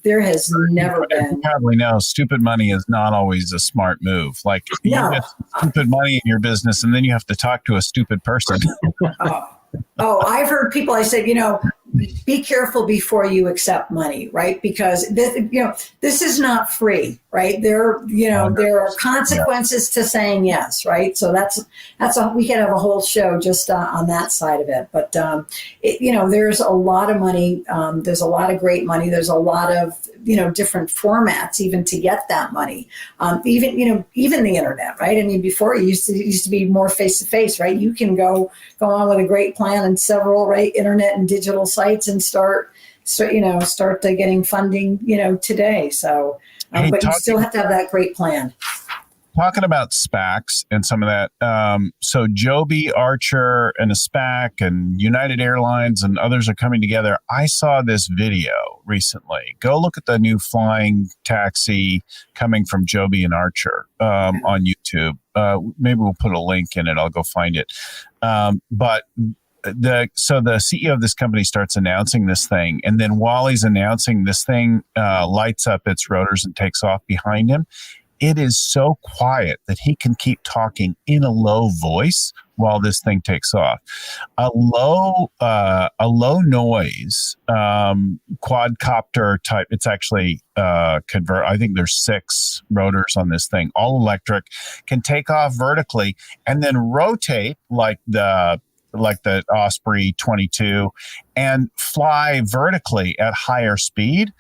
there has never been. You probably know stupid money is not always a smart move. Like you get stupid money in your business and then you have to talk to a stupid person. I've heard people, I said, be careful before you accept money, right? Because this is not free, right? There are consequences to saying yes, right? So we could have a whole show just on that side of it. But there's a lot of money. There's a lot of great money. There's a lot of different formats even to get that money. Even the internet, right? I mean, before it used to be more face to face, right? You can go on with a great plan and several internet and digital sites and start getting funding today. So, but you still have to have that great plan. Talking about SPACs and some of that, so Joby, Archer, and a SPAC, and United Airlines and others are coming together. I saw this video recently. Go look at the new flying taxi coming from Joby and Archer on YouTube. Maybe we'll put a link in it. I'll go find it. But the CEO of this company starts announcing this thing, and then while he's announcing this thing, lights up its rotors and takes off behind him. It is so quiet that he can keep talking in a low voice while this thing takes off. A low noise quadcopter type. It's actually I think there's 6 rotors on this thing, all electric, can take off vertically and then rotate like the Osprey 22 and fly vertically at higher speed.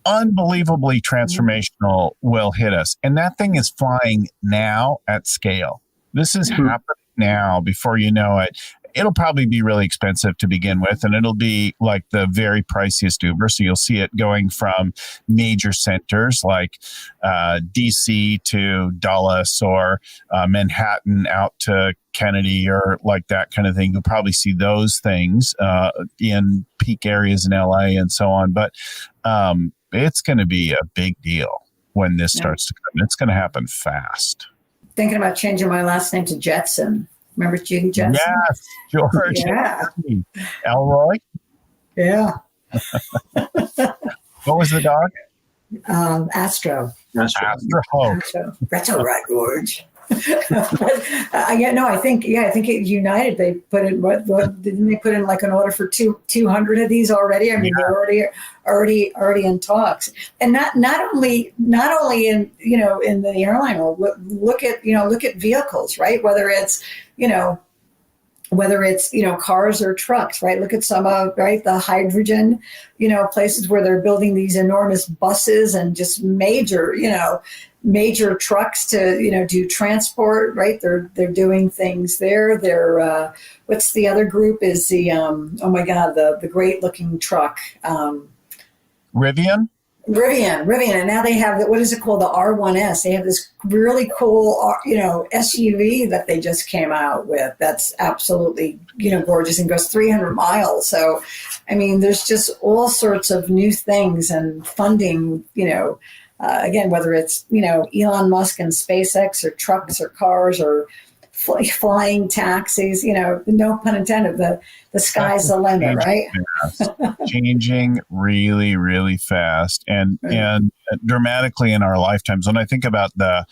Unbelievably transformational will hit us. And that thing is flying now at scale. This is happening now before you know it. It'll probably be really expensive to begin with, and it'll be like the very priciest Uber. So you'll see it going from major centers like DC to Dulles or Manhattan out to Kennedy or like that kind of thing. You'll probably see those things in peak areas in LA and so on. But it's going to be a big deal. when this starts to come. It's going to happen fast. Thinking about changing my last name to Jetson. Remember Judy Jetson? Yes, George. Yeah. Elroy. Yeah. What was the dog? Astro. Astro. That's all right, George. I think it United. They put in what didn't they put in like an order for 200 of these already? I mean, they're already in talks, and not only in in the airline world. Look at vehicles, right? Whether it's cars or trucks, right? Look at some of the hydrogen, places where they're building these enormous buses and just major trucks to do transport, right? They're doing things there. They're what's the other group is the the great looking truck, Rivian, and now they have what is it called, the R1S. They have this really cool SUV that they just came out with. That's absolutely gorgeous and goes 300 miles. So, I mean, there's just all sorts of new things and funding. Again, whether it's Elon Musk and SpaceX or trucks or cars or flying taxis, no pun intended. The sky's the limit, right? Changing really, really fast and dramatically in our lifetimes. When I think about the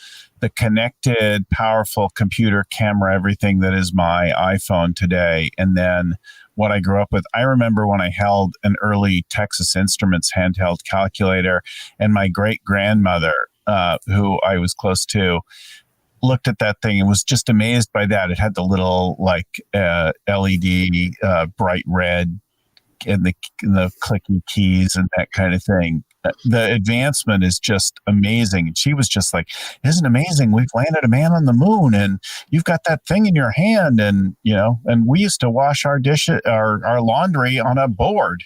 connected, powerful computer camera, everything that is my iPhone today, and then what I grew up with. I remember when I held an early Texas Instruments handheld calculator, and my great-grandmother, who I was close to, looked at that thing and was just amazed by that. It had the little LED bright red and the clicky keys and that kind of thing. The advancement is just amazing. And she was just like, isn't it amazing? We've landed a man on the moon and you've got that thing in your hand. And, and we used to wash our dishes, our laundry on a board.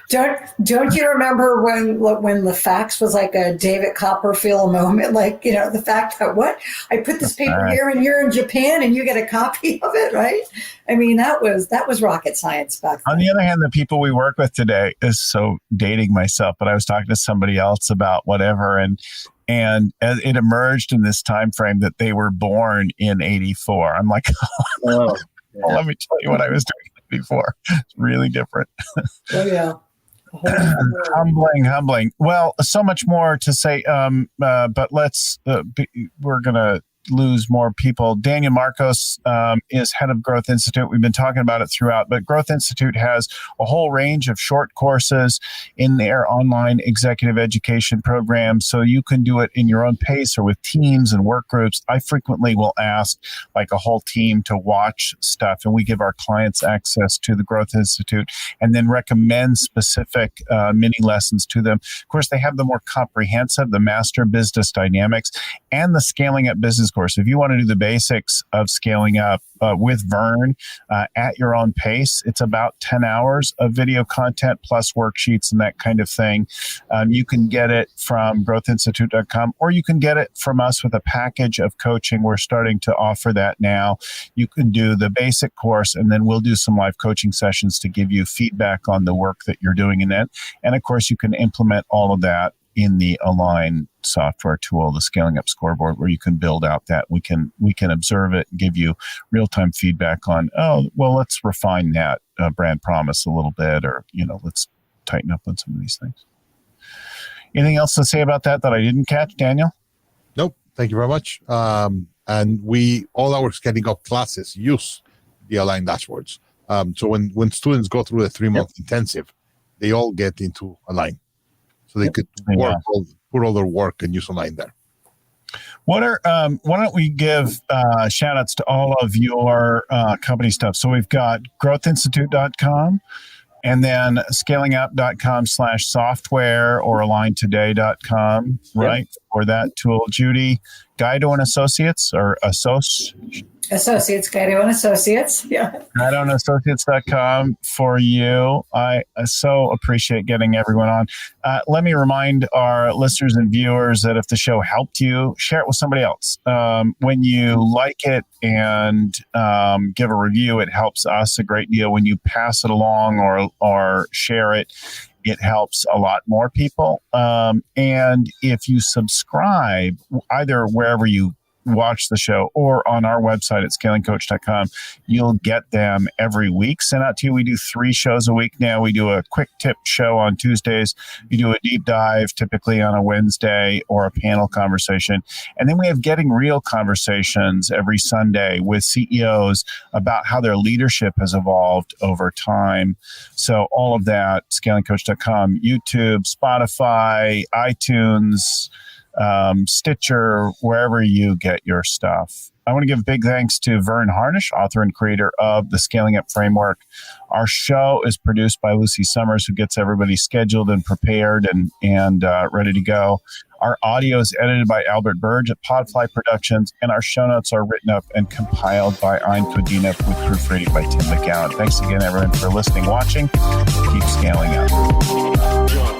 Don't you remember when the fax was like a David Copperfield moment? Like, the fact that I put this paper here and you're in Japan and you get a copy of it, right? I mean, that was rocket science back then. On the other hand, the people we work with today is so dating myself, but I was talking to somebody else about whatever, and it emerged in this time frame that they were born in '84. I'm like, well, let me tell you what I was doing before. It's really different. Oh yeah. Humbling. Well, so much more to say, but we're gonna lose more people. Daniel Marcos is head of Growth Institute. We've been talking about it throughout, but Growth Institute has a whole range of short courses in their online executive education program, so you can do it in your own pace or with teams and work groups. I frequently will ask like a whole team to watch stuff, and we give our clients access to the Growth Institute and then recommend specific mini lessons to them. Of course, they have the more comprehensive, the Master Business Dynamics and the Scaling Up Business course. If you want to do the basics of scaling up with Vern at your own pace, it's about 10 hours of video content plus worksheets and that kind of thing. You can get it from growthinstitute.com, or you can get it from us with a package of coaching. We're starting to offer that now. You can do the basic course, and then we'll do some live coaching sessions to give you feedback on the work that you're doing in it. And of course, you can implement all of that in the Align software tool, the Scaling Up Scoreboard, where you can build out that we can observe it and give you real-time feedback on, let's refine that brand promise a little bit, or let's tighten up on some of these things. Anything else to say about that I didn't catch, Daniel? Nope. Thank you very much. And all our Scaling Up classes use the Align dashboards. So when students go through the 3-month intensive, they all get into Align. So they could put all their work and use Align there. Why don't we give shout outs to all of your company stuff? So we've got growthinstitute.com and then scalingup.com/software or aligntoday.com, right? Yep. For that tool. Judy Guido and Associates, or Associates, Guido and Associates. Yeah. GuidoandAssociates.com for you. I so appreciate getting everyone on. Let me remind our listeners and viewers that if the show helped you, share it with somebody else. When you like it and give a review, it helps us a great deal. When you pass it along or share it, it helps a lot more people. And if you subscribe, either wherever you watch the show or on our website at scalingcoach.com, you'll get them every week sent out to you. We do 3 shows a week now. We do a quick tip show on Tuesdays. We do a deep dive typically on a Wednesday, or a panel conversation. And then we have Getting Real conversations every Sunday with CEOs about how their leadership has evolved over time. So all of that, scalingcoach.com, YouTube, Spotify, iTunes, Stitcher, wherever you get your stuff. I want to give big thanks to Vern Harnish, author and creator of the Scaling Up Framework. Our show is produced by Lucy Summers, who gets everybody scheduled and prepared and ready to go. Our audio is edited by Albert Burge at Podfly Productions, and our show notes are written up and compiled by Ein Kodina with proofreading by Tim McGowan. Thanks again, everyone, for listening, watching. Keep scaling up.